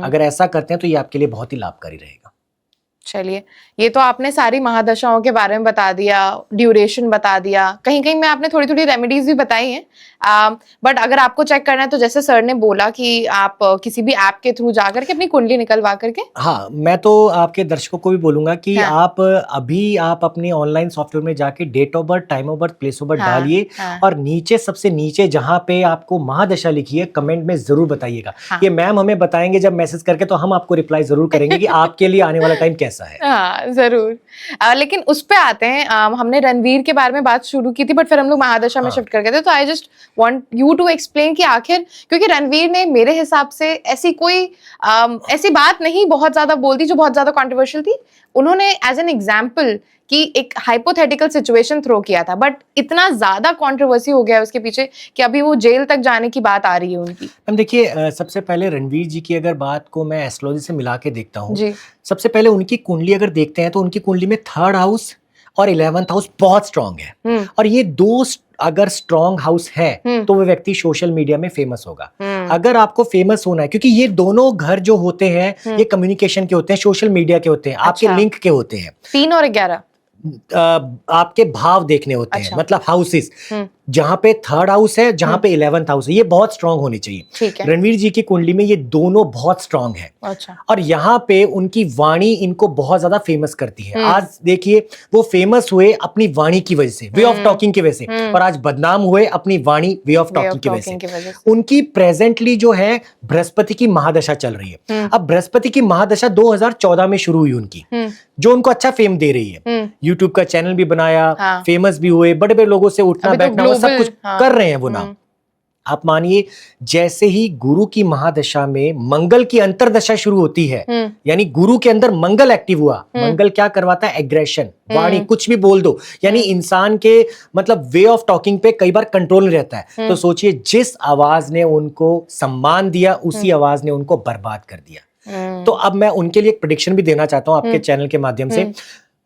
अगर ऐसा करते हैं तो ये आपके लिए बहुत ही लाभकारी रहेगा। चलिए, ये तो आपने सारी महादशाओं के बारे में बता दिया, ड्यूरेशन बता दिया, कहीं कहीं में आपने थोड़ी थोड़ी रेमेडीज भी बताई हैं। बट अगर आपको चेक करना है तो जैसे सर ने बोला कि आप किसी भी ऐप के थ्रू जाकर के अपनी कुंडली निकलवा करके। हाँ, मैं तो आपके दर्शकों को भी बोलूंगा कि आप अभी आप अपने ऑनलाइन सॉफ्टवेयर में जाके date of birth, time of birth, place of birth डालिए, और नीचे सबसे नीचे जहाँ पे आपको महादशा लिखी है कमेंट में जरूर बताइएगा। ये मैम हमें बताएंगे जब मैसेज करके, तो हम आपको रिप्लाई जरूर करेंगे कि आपके लिए आने वाला टाइम कैसा है। हाँ जरूर। लेकिन उस पे आते हैं, हमने रणवीर के बारे में बात शुरू की थी, बट फिर हम लोग महादशा में शिफ्ट कर गए थे। तो I just want you to explain कि आखिर, क्योंकि रणवीर ने मेरे हिसाब से ऐसी कोई ऐसी बात नहीं बहुत ज्यादा बोल दी जो बहुत ज्यादा कंट्रोवर्शियल थी। उन्होंने एज एन एग्जाम्पल कि एक हाइपोथेटिकल सिचुएशन थ्रो किया था, बट इतना ज्यादा कंट्रोवर्सी हो गया उसके पीछे कि अभी वो जेल तक जाने की बात आ रही है उनकी। मैम देखिए, सबसे पहले रणवीर जी की अगर बात को मैं एस्ट्रोलॉजी से मिला के देखता हूँ, सबसे पहले उनकी कुंडली अगर देखते हैं तो उनकी कुंडली में 3rd हाउस और 11th हाउस बहुत स्ट्रांग है। और ये दो अगर स्ट्रांग हाउस है तो वो व्यक्ति सोशल मीडिया में फेमस होगा। अगर आपको फेमस होना है, क्योंकि ये दोनों घर जो होते हैं ये कम्युनिकेशन के होते हैं, सोशल मीडिया के होते हैं, आपके लिंक के होते हैं। 3 और 11 आपके भाव देखने होते हैं, मतलब हाउसेस। जहां पे 3rd हाउस है, जहां पे 11th हाउस है, ये बहुत स्ट्रांग होनी चाहिए। रणवीर जी की कुंडली में ये दोनों बहुत स्ट्रांग है। और यहाँ पे उनकी वाणी इनको बहुत ज्यादा फेमस करती है। आज देखिए, वो फेमस हुए अपनी वाणी की वजह से, वे ऑफ टॉकिंग की वजह से, और आज बदनाम हुए अपनी वाणी, वे ऑफ टॉकिंग की वजह से। उनकी प्रेजेंटली जो है बृहस्पति की महादशा चल रही है। अब बृहस्पति की महादशा 2014 में शुरू हुई उनकी, जो उनको अच्छा फेम दे रही है। यूट्यूब का चैनल भी बनाया, फेमस भी हुए, बड़े बड़े लोगों से उठना बैठना सब कुछ कर रहे हैं वो नाम। आप मानिए, जैसे ही गुरु की महादशा में मंगल की अंतरदशा शुरू होती है, यानी गुरु के अंदर मंगल एक्टिव हुआ। मंगल क्या करवाता है? एग्रेशन, वाणी, कुछ भी बोल दो। यानी इंसान के मतलब वे ऑफ टॉकिंग पे कई बार कंट्रोल नहीं रहता है। तो सोचिए, जिस आवाज ने उनको सम्मान दिया, उसी आवाज ने उनको बर्बाद कर दिया। तो अब मैं उनके लिए एक प्रेडिक्शन भी देना चाहता हूं आपके चैनल के माध्यम से।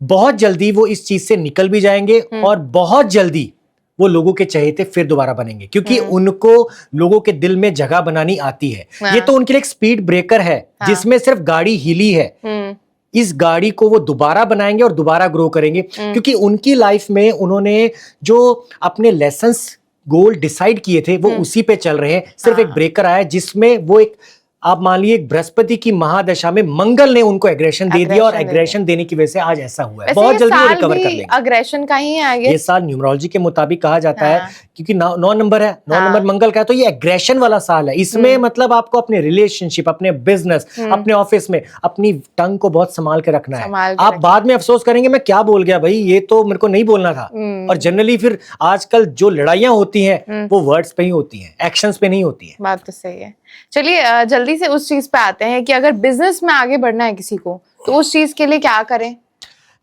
बहुत जल्दी वो इस चीज से निकल भी जाएंगे और बहुत जल्दी वो लोगों के चहेते फिर दोबारा बनेंगे, क्योंकि उनको लोगों के दिल में जगह बनानी आती है। ये तो उनके लिए एक स्पीड ब्रेकर है जिसमें सिर्फ गाड़ी हिली है, इस गाड़ी को वो दोबारा बनाएंगे और दोबारा ग्रो करेंगे, क्योंकि उनकी लाइफ में उन्होंने जो अपने लेसन्स गोल डिसाइड किए थे वो उसी पे चल रहे हैं। सिर्फ एक ब्रेकर आया जिसमें वो एक, आप मान लीजिए बृहस्पति की महादशा में मंगल ने उनको एग्रेशन दे दिया और एग्रेशन देने की वजह से आज ऐसा हुआ है। बहुत जल्दी वो रिकवर कर लेंगे। एग्रेशन का ही है ये साल न्यूमरोलॉजी के मुताबिक कहा जाता है, क्योंकि 9 नंबर है, 9 नंबर मंगल का है, तो ये एग्रेशन वाला साल है। इसमें मतलब आपको अपने रिलेशनशिप, अपने बिजनेस, अपने ऑफिस में अपनी टंग को बहुत संभाल के रखना है। आप बाद में अफसोस करेंगे मैं क्या बोल गया भाई, ये तो मेरे को नहीं बोलना था। और जनरली फिर आजकल जो लड़ाइयां होती हैं वो वर्ड्स पे ही होती हैं, एक्शंस पे नहीं होती है। बात तो सही है। चलिए जल्दी से उस चीज पे आते हैं कि अगर बिजनेस में आगे बढ़ना है किसी को तो उस चीज के लिए क्या करें।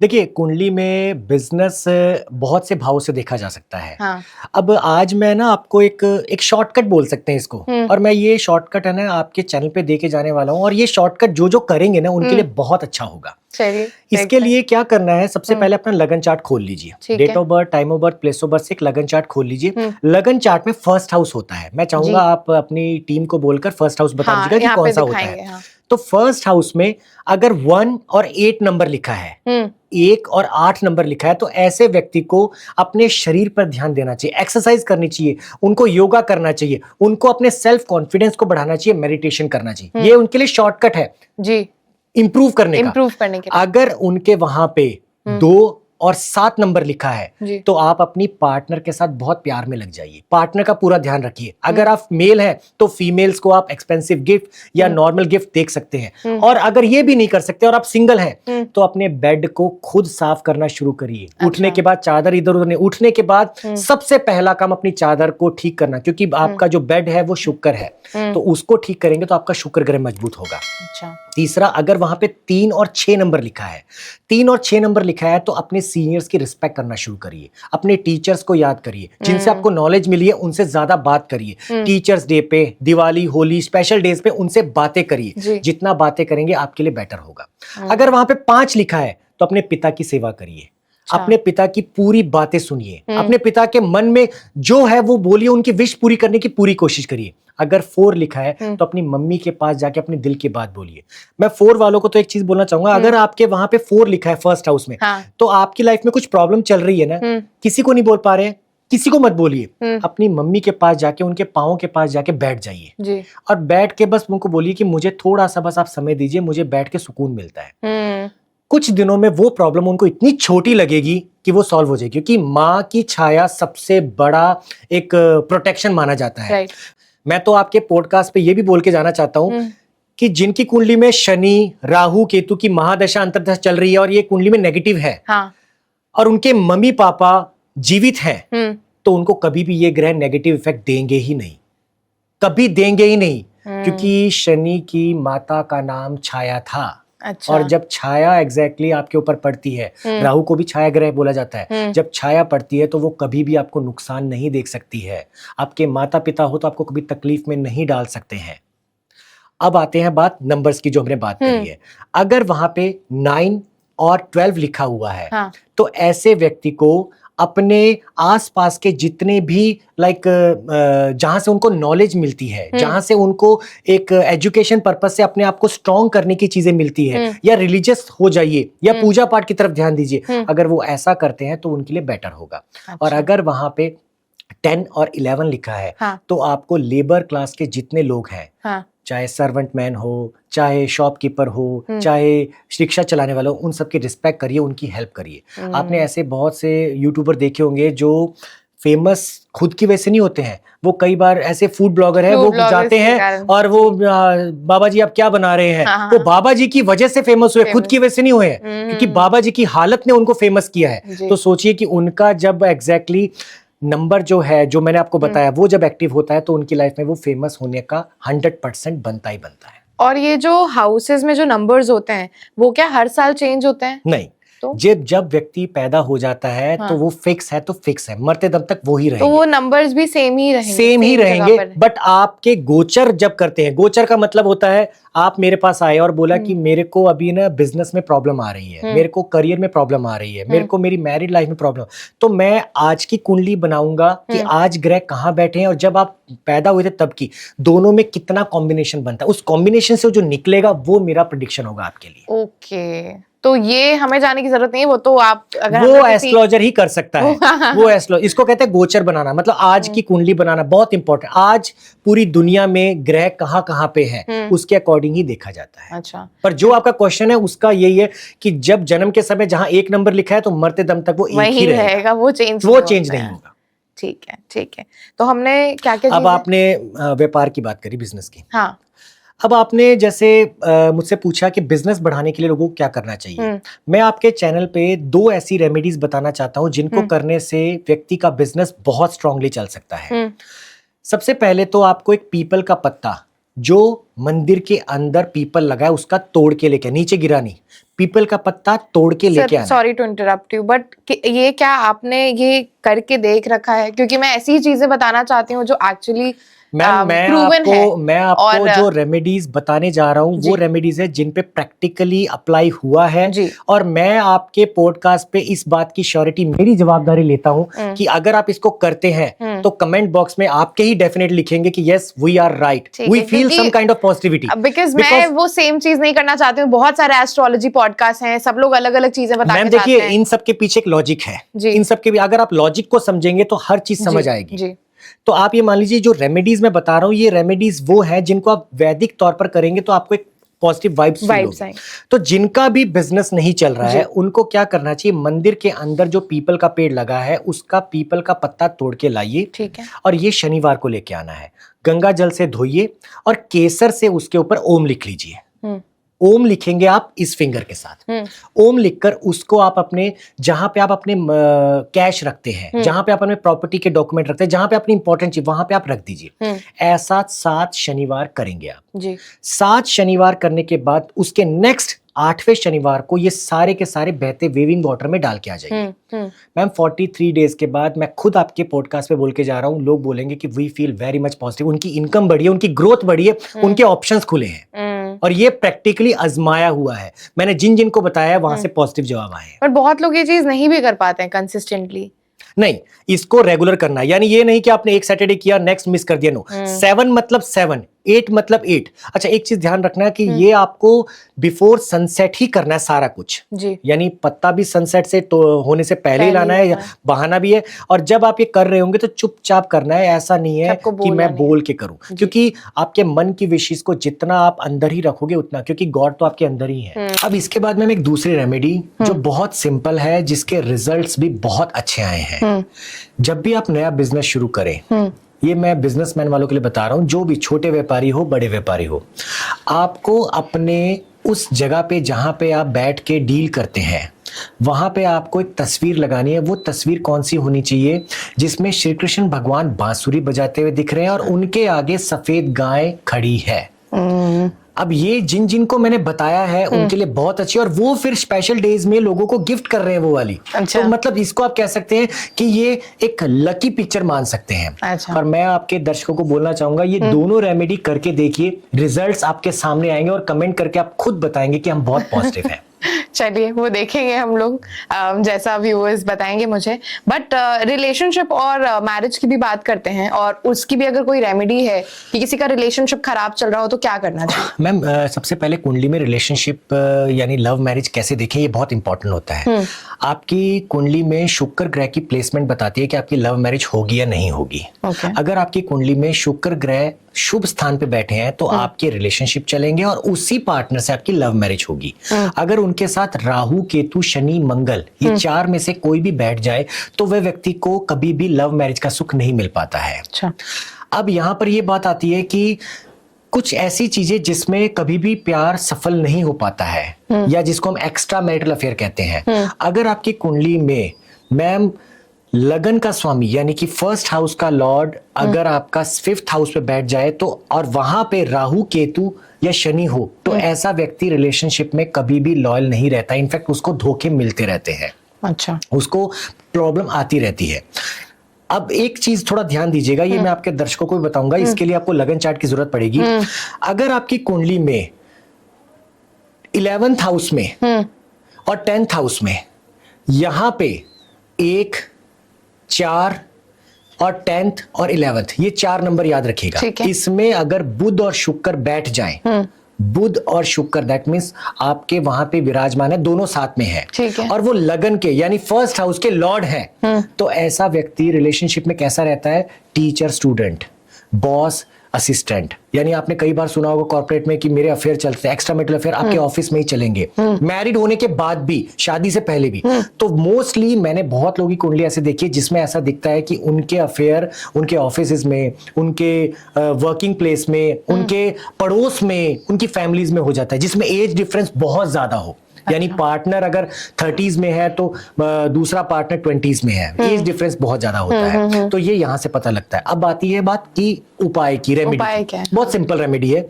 देखिए, कुंडली में बिजनेस बहुत से भाव से देखा जा सकता है। हाँ। अब आज मैं ना आपको एक शॉर्टकट बोल सकते हैं इसको, और मैं ये शॉर्टकट है ना आपके चैनल पे देके जाने वाला हूँ, और ये शॉर्टकट जो जो करेंगे ना उनके लिए बहुत अच्छा होगा। इसके लिए क्या करना है, सबसे पहले अपना लगन चार्ट खोल लीजिए। Date of birth, time of birth, place of birth से एक लगन चार्ट खोल लीजिए। लगन चार्ट में फर्स्ट हाउस होता है। मैं चाहूंगा आप अपनी टीम को बोलकर फर्स्ट हाउस बता दीजिएगा कि कौन सा होता है। तो फर्स्ट हाउस में अगर 1 और 8 नंबर लिखा है, 1 और 8 नंबर लिखा है, तो ऐसे व्यक्ति को अपने शरीर पर ध्यान देना चाहिए, एक्सरसाइज करनी चाहिए, उनको योगा करना चाहिए, उनको अपने सेल्फ कॉन्फिडेंस को बढ़ाना चाहिए, मेडिटेशन करना चाहिए। ये उनके लिए शॉर्टकट है जी इंप्रूव करने का। अगर उनके वहां पे 2 और 7 नंबर लिखा है तो आप अपनी पार्टनर के साथ बहुत प्यार में लग जाइए, पार्टनर का पूरा ध्यान रखिए। अगर आप मेल हैं तो फीमेल्स को आप एक्सपेंसिव गिफ्ट या नॉर्मल गिफ्ट देख सकते हैं। और अगर ये भी नहीं कर सकते और आप सिंगल हैं तो अपने बेड को खुद साफ करना शुरू करिए। उठने के बाद चादर इधर उधर नहीं, उठने के बाद सबसे पहला काम अपनी चादर को ठीक करना, क्योंकि आपका जो बेड है वो शुक्र है, तो उसको ठीक करेंगे तो आपका शुक्र ग्रह मजबूत होगा। तीसरा, अगर वहां पे 3 और 6 नंबर लिखा है, 3 और 6 नंबर लिखा है तो अपने सीनियर्स की रिस्पेक्ट करना शुरू करिए, अपने टीचर्स को याद करिए, जिनसे आपको नॉलेज मिली है उनसे ज्यादा बात करिए। टीचर्स डे पे, दिवाली, होली, स्पेशल डेज पे उनसे बातें करिए। जितना बातें करेंगे आपके लिए बेटर होगा। अगर वहां पे 5 लिखा है तो अपने पिता की सेवा करिए, अपने पिता की पूरी बातें सुनिए, अपने पिता के मन में जो है वो बोलिए, उनकी विश पूरी करने की पूरी कोशिश करिए। अगर 4 लिखा है तो अपनी मम्मी के पास जाके अपने दिल की बात बोलिए। मैं 4 वालों को तो एक चीज बोलना चाहूंगा, अगर आपके वहां पे 4 लिखा है फर्स्ट हाउस में, तो आपकी लाइफ में कुछ प्रॉब्लम चल रही है ना, किसी को नहीं बोल पा रहे हैं, किसी को मत बोलिए, अपनी मम्मी के पास जाके, उनके पाँव के पास जाके बैठ जाइए और बैठ के बस उनको बोलिए कि मुझे थोड़ा सा बस आप समय दीजिए, मुझे बैठ के सुकून मिलता है। कुछ दिनों में वो प्रॉब्लम उनको इतनी छोटी लगेगी कि वो सॉल्व हो जाएगी, क्योंकि माँ की छाया सबसे बड़ा एक प्रोटेक्शन माना जाता है। मैं तो आपके पॉडकास्ट पे ये भी बोल के जाना चाहता हूँ कि जिनकी कुंडली में शनि, राहु, केतु की महादशा अंतर्दशा चल रही है और ये कुंडली में नेगेटिव है, और उनके मम्मी पापा जीवित हैं, तो उनको कभी भी ये ग्रह नेगेटिव इफेक्ट देंगे ही नहीं, कभी देंगे ही नहीं, क्योंकि शनि की माता का नाम छाया था। अच्छा। और जब छाया एग्जैक्टली आपके ऊपर पड़ती है, राहु को भी छाया ग्रह बोला जाता है, जब छाया पड़ती है तो वो कभी भी आपको नुकसान नहीं देख सकती है। आपके माता पिता हो तो आपको कभी तकलीफ में नहीं डाल सकते हैं। अब आते हैं बात नंबर्स की जो हमने बात करी है। अगर वहां पे 9 और 12 लिखा हुआ है, तो ऐसे व्यक्ति को अपने आसपास के जितने भी जहां से उनको नॉलेज मिलती है, जहां से उनको एक एजुकेशन पर्पस से अपने आप को स्ट्रॉन्ग करने की चीजें मिलती है, या रिलीजियस हो जाइए या पूजा पाठ की तरफ ध्यान दीजिए, अगर वो ऐसा करते हैं तो उनके लिए बेटर होगा। अच्छा। और अगर वहां पे 10 और 11 लिखा है, तो आपको लेबर क्लास के जितने लोग हैं, चाहे सर्वेंट मैन हो, चाहे शॉपकीपर हो, चाहे रिक्शा चलाने वाला हो, उन सबकी रिस्पेक्ट करिए, उनकी हेल्प करिए। आपने ऐसे बहुत से यूट्यूबर देखे होंगे जो फेमस खुद की वजह से नहीं होते हैं, वो कई बार ऐसे फूड ब्लॉगर है, वो जाते हैं और वो बाबा जी आप क्या बना रहे हैं, वो बाबा जी की वजह से फेमस हुए, खुद की वजह से नहीं हुए, क्योंकि बाबा जी की हालत ने उनको फेमस किया है। तो सोचिए कि उनका जब एग्जैक्टली नंबर जो है, जो मैंने आपको बताया, वो जब एक्टिव होता है तो उनकी लाइफ में वो फेमस होने का 100% बनता ही बनता है। और ये जो हाउसेस में जो नंबर्स होते हैं वो क्या हर साल चेंज होते हैं? नहीं, जब व्यक्ति पैदा हो जाता है तो वो फिक्स है, तो फिक्स है, मरते दम तक वो ही रहेंगे। तो वो नंबर्स भी सेम ही रहेंगे। बट आपके गोचर जब करते हैं, गोचर का मतलब होता है आप मेरे पास आए और बोला कि मेरे को अभी ना बिजनेस में प्रॉब्लम आ रही है, मेरे को करियर में प्रॉब्लम आ रही है, मेरे को मेरी मैरिड लाइफ में प्रॉब्लम, तो मैं आज की कुंडली बनाऊंगा कि आज ग्रह कहाँ बैठे हैं और जब आप पैदा हुए थे तब की, दोनों में कितना कॉम्बिनेशन बनता है, उस कॉम्बिनेशन से जो निकलेगा वो मेरा प्रेडिक्शन होगा आपके लिए। ओके, तो ये हमें जाने की जरूरत नहीं है, वो तो आप अगर वो एस्ट्रोलॉजर ही कर सकता है। वो एस्ट्रोलॉजर, इसको कहते हैं गोचर बनाना, मतलब आज की कुंडली बनाना बहुत इंपॉर्टेंट। आज पूरी दुनिया में ग्रह कहाँ कहाँ पे है उसके अकॉर्डिंग ही देखा जाता है। अच्छा, पर जो आपका क्वेश्चन है उसका यही है कि जब जन्म के समय जहाँ एक नंबर लिखा है तो मरते दम तक वो एक ही रहेगा, वो चेंज नहीं होगा। ठीक है। तो हमने क्या क्या, अब आपने व्यापार की बात करी, बिजनेस की। हाँ, अब आपने जैसे मुझसे पूछा कि बिजनेस बढ़ाने के लिए लोगों को क्या करना चाहिए। मैं आपके चैनल पे 2 ऐसी रेमेडीज बताना चाहता हूँ जिनको करने से व्यक्ति का बिजनेस बहुत स्ट्रांगली चल सकता है। सबसे पहले तो आपको एक पीपल का पत्ता, जो मंदिर के अंदर पीपल लगा है उसका तोड़ के लेके, नीचे गिरा नहीं, पीपल का पत्ता तोड़ के लेके आना। Sorry to interrupt you, but ये क्या आपने ये करके देख रखा है? क्योंकि मैं ऐसी चीजें बताना चाहती हूँ जो एक्चुअली मैं आपको जो रेमेडीज बताने जा रहा हूँ वो रेमेडीज है जिन पे प्रैक्टिकली अप्लाई हुआ है, और मैं आपके पॉडकास्ट पे इस बात की श्योरिटी, मेरी जवाबदारी लेता हूँ कि अगर आप इसको करते हैं तो कमेंट बॉक्स में आपके ही डेफिनेट लिखेंगे कि yes we are right, we feel some kind of positivity. Because मैं वो सेम चीज नहीं करना चाहती हूँ। बहुत सारे एस्ट्रोलॉजी पॉडकास्ट हैं, सब लोग अलग अलग चीजें बताते हैं। देखिए, इन सब के पीछे एक लॉजिक है, इन सब के भी अगर आप लॉजिक को समझेंगे तो हर चीज समझ आएगी। तो आप ये मान लीजिए जो रेमेडीज मैं बता रहा हूँ, ये रेमेडीज वो है जिनको आप वैदिक तौर पर करेंगे तो आपको एक पॉजिटिव वाइब्स होगी। तो जिनका भी बिजनेस नहीं चल रहा है उनको क्या करना चाहिए, मंदिर के अंदर जो पीपल का पेड़ लगा है उसका पीपल का पत्ता तोड़ के लाइए, ठीक है, और ये शनिवार को लेके आना है। गंगा जल से धोइए और केसर से उसके ऊपर ओम लिख लीजिए। ओम लिखेंगे आप इस फिंगर के साथ, ओम लिखकर उसको आप अपने, जहां पे आप अपने कैश रखते हैं, जहां पे आप अपने प्रॉपर्टी के डॉक्यूमेंट रखते हैं, जहां पे अपनी इंपॉर्टेंट चीज, वहां पे आप रख दीजिए। ऐसा 7 शनिवार करेंगे आप जी। 7 शनिवार करने के बाद उसके नेक्स्ट 8वें शनिवार को ये सारे के सारे बहते वेविंग वाटर में डाल के आ जाइए। मैम 43 डेज के बाद मैं खुद आपके पॉडकास्ट पे बोल के जा रहा हूँ, लोग बोलेंगे कि we feel very much positive, उनकी इनकम बढ़ी है, उनकी ग्रोथ बढ़ी है, उनके ऑप्शंस खुले हैं, और ये प्रैक्टिकली आजमाया हुआ है। मैंने जिन जिन को बताया वहां से पॉजिटिव जवाब आए। पर बहुत लोग ये चीज नहीं भी कर पाते हैं कंसिस्टेंटली। नहीं, इसको रेगुलर करना है, यानी ये नहीं कि आपने एक सैटरडे किया नेक्स्ट मिस कर दिया। नो, 7 मतलब 7, 8 मतलब 8। अच्छा, एक चीज ध्यान रखना है कि ये आपको बिफोर सनसेट ही करना है सारा कुछ जी। यानी पत्ता भी सनसेट से तो होने से पहले ही लाना है, बहाना भी है, और जब आप ये कर रहे होंगे तो चुपचाप करना है। ऐसा नहीं है कि मैं बोल के करूं, क्योंकि आपके मन की विशेष को जितना आप अंदर ही रखोगे उतना, क्योंकि गॉड तो आपके अंदर ही है। अब इसके बाद में एक दूसरी रेमेडी जो बहुत सिंपल है, जिसके रिजल्ट्स भी बहुत अच्छे आए हैं। जब भी आप नया बिजनेस शुरू करें, ये मैं बिजनेसमैन वालों के लिए बता रहा हूं, जो भी छोटे व्यापारी हो बड़े व्यापारी हो, आपको अपने उस जगह पे जहां पे आप बैठ के डील करते हैं वहां पे आपको एक तस्वीर लगानी है। वो तस्वीर कौन सी होनी चाहिए, जिसमें श्री कृष्ण भगवान बांसुरी बजाते हुए दिख रहे हैं और उनके आगे सफेद गाय खड़ी है। अब ये जिन जिन को मैंने बताया है उनके लिए बहुत अच्छी, और वो फिर स्पेशल डेज में लोगों को गिफ्ट कर रहे हैं वो वाली। अच्छा। तो मतलब इसको आप कह सकते हैं कि ये एक लकी पिक्चर मान सकते हैं। अच्छा। और मैं आपके दर्शकों को बोलना चाहूंगा, ये दोनों रेमेडी करके देखिए, रिजल्ट्स आपके सामने आएंगे और कमेंट करके आप खुद बताएंगे कि हम बहुत पॉजिटिव हैं। चलिए वो देखेंगे हम लोग, जैसा व्यूअर्स बताएंगे मुझे। बट रिलेशनशिप और मैरिज की भी बात करते हैं, और उसकी भी अगर कोई रेमेडी है कि किसी का रिलेशनशिप खराब चल रहा हो तो क्या करना चाहिए? मैम सबसे पहले कुंडली में रिलेशनशिप यानी लव मैरिज कैसे देखें, ये बहुत इंपॉर्टेंट होता है। आपकी कुंडली में शुक्र ग्रह की प्लेसमेंट बताती है कि आपकी लव मैरिज होगी या नहीं होगी। अगर आपकी कुंडली में शुक्र ग्रह शुभ स्थान पे बैठे हैं तो आपके रिलेशनशिप चलेंगे और उसी पार्टनर से आपकी लव मैरिज होगी। अगर उनके साथ राहु, केतु, शनि, मंगल, ये 4 में से कोई भी बैठ जाए तो वह व्यक्ति को कभी भी लव मैरिज का सुख नहीं मिल पाता है। अच्छा। अब यहाँ पर ये बात आती है कि कुछ ऐसी चीजें जिसमें कभी भी प्यार सफल नहीं हो पाता है, या जिसको हम एक्स्ट्रा मैरिटल अफेयर कहते हैं। अगर आपकी कुंडली में मैम लगन का स्वामी यानी कि फर्स्ट हाउस का लॉर्ड अगर आपका 5th हाउस पे बैठ जाए तो, और वहां पे राहु केतु या शनि हो, तो ऐसा व्यक्ति रिलेशनशिप में कभी भी लॉयल नहीं रहता। इनफैक्ट उसको धोखे मिलते रहते हैं। अच्छा, उसको प्रॉब्लम आती रहती है। अब एक चीज थोड़ा ध्यान दीजिएगा, ये मैं आपके दर्शकों को भी बताऊंगा, इसके लिए आपको लगन चार्ट की जरूरत पड़ेगी। अगर आपकी कुंडली में 11th हाउस में और 10th हाउस में यहां पे 1, 4 और 10th और 11th, ये 4 नंबर याद रखिएगा। इसमें अगर बुध और शुक्र बैठ जाएं, बुध और शुक्र, दैट मीन्स आपके वहां पे विराजमान है, दोनों साथ में है, और वो लगन के यानी फर्स्ट हाउस के लॉर्ड है, तो ऐसा व्यक्ति रिलेशनशिप में कैसा रहता है? Teacher student, boss assistant. यानी आपने कई बार सुना होगा कॉर्पोरेट में कि मेरे अफेयर चलते हैं, एक्स्ट्रा मैरिटल अफेयर आपके ऑफिस में ही चलेंगे, मैरिड होने के बाद भी, शादी से पहले भी। तो मोस्टली मैंने बहुत लोगों की कुंडली ऐसे देखी है जिसमें ऐसा दिखता है कि उनके अफेयर उनके ऑफिस में, उनके वर्किंग प्लेस में, उनके पड़ोस में, उनकी फैमिलीज में हो जाता है, जिसमें एज डिफरेंस बहुत ज्यादा हो। यानी पार्टनर अगर 30s में है तो दूसरा पार्टनर 20s में है, एज डिफरेंस बहुत ज्यादा होता है। तो ये यहाँ से पता लगता है। अब आती है बात की उपाय की, रेमेडी। बहुत सिंपल रेमेडी है,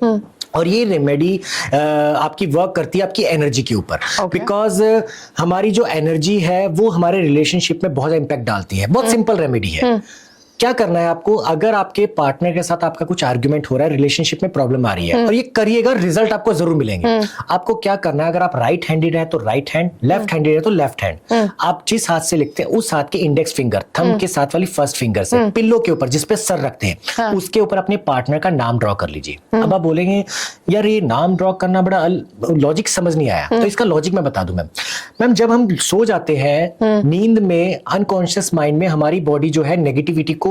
और ये रेमेडी आपकी वर्क करती है आपकी एनर्जी के ऊपर, बिकॉज हमारी जो एनर्जी है वो हमारे रिलेशनशिप में बहुत इम्पैक्ट डालती है। बहुत सिंपल रेमेडी है। क्या करना है आपको? अगर आपके पार्टनर के साथ आपका कुछ आर्ग्यूमेंट हो रहा है, रिलेशनशिप में प्रॉब्लम आ रही है, और ये करिएगा, रिजल्ट आपको जरूर मिलेंगे। आपको क्या करना है? अगर आप राइट हैंडेड है तो राइट हैंड, लेफ्ट हैंडेड है तो लेफ्ट हैंड। आप जिस हाथ से लिखते हैं उस हाथ के इंडेक्स फिंगर, थंब के साथ वाली फर्स्ट फिंगर से पिल्लो के ऊपर जिसपे सर रखते हैं, उसके ऊपर अपने पार्टनर का नाम ड्रॉ कर लीजिए। अब आप बोलेंगे यार ये नाम ड्रॉ करना बड़ा लॉजिक समझ नहीं आया, तो इसका लॉजिक मैं बता दूं मैम। जब हम सो जाते हैं, नींद में अनकॉन्शियस माइंड में हमारी बॉडी जो है नेगेटिविटी को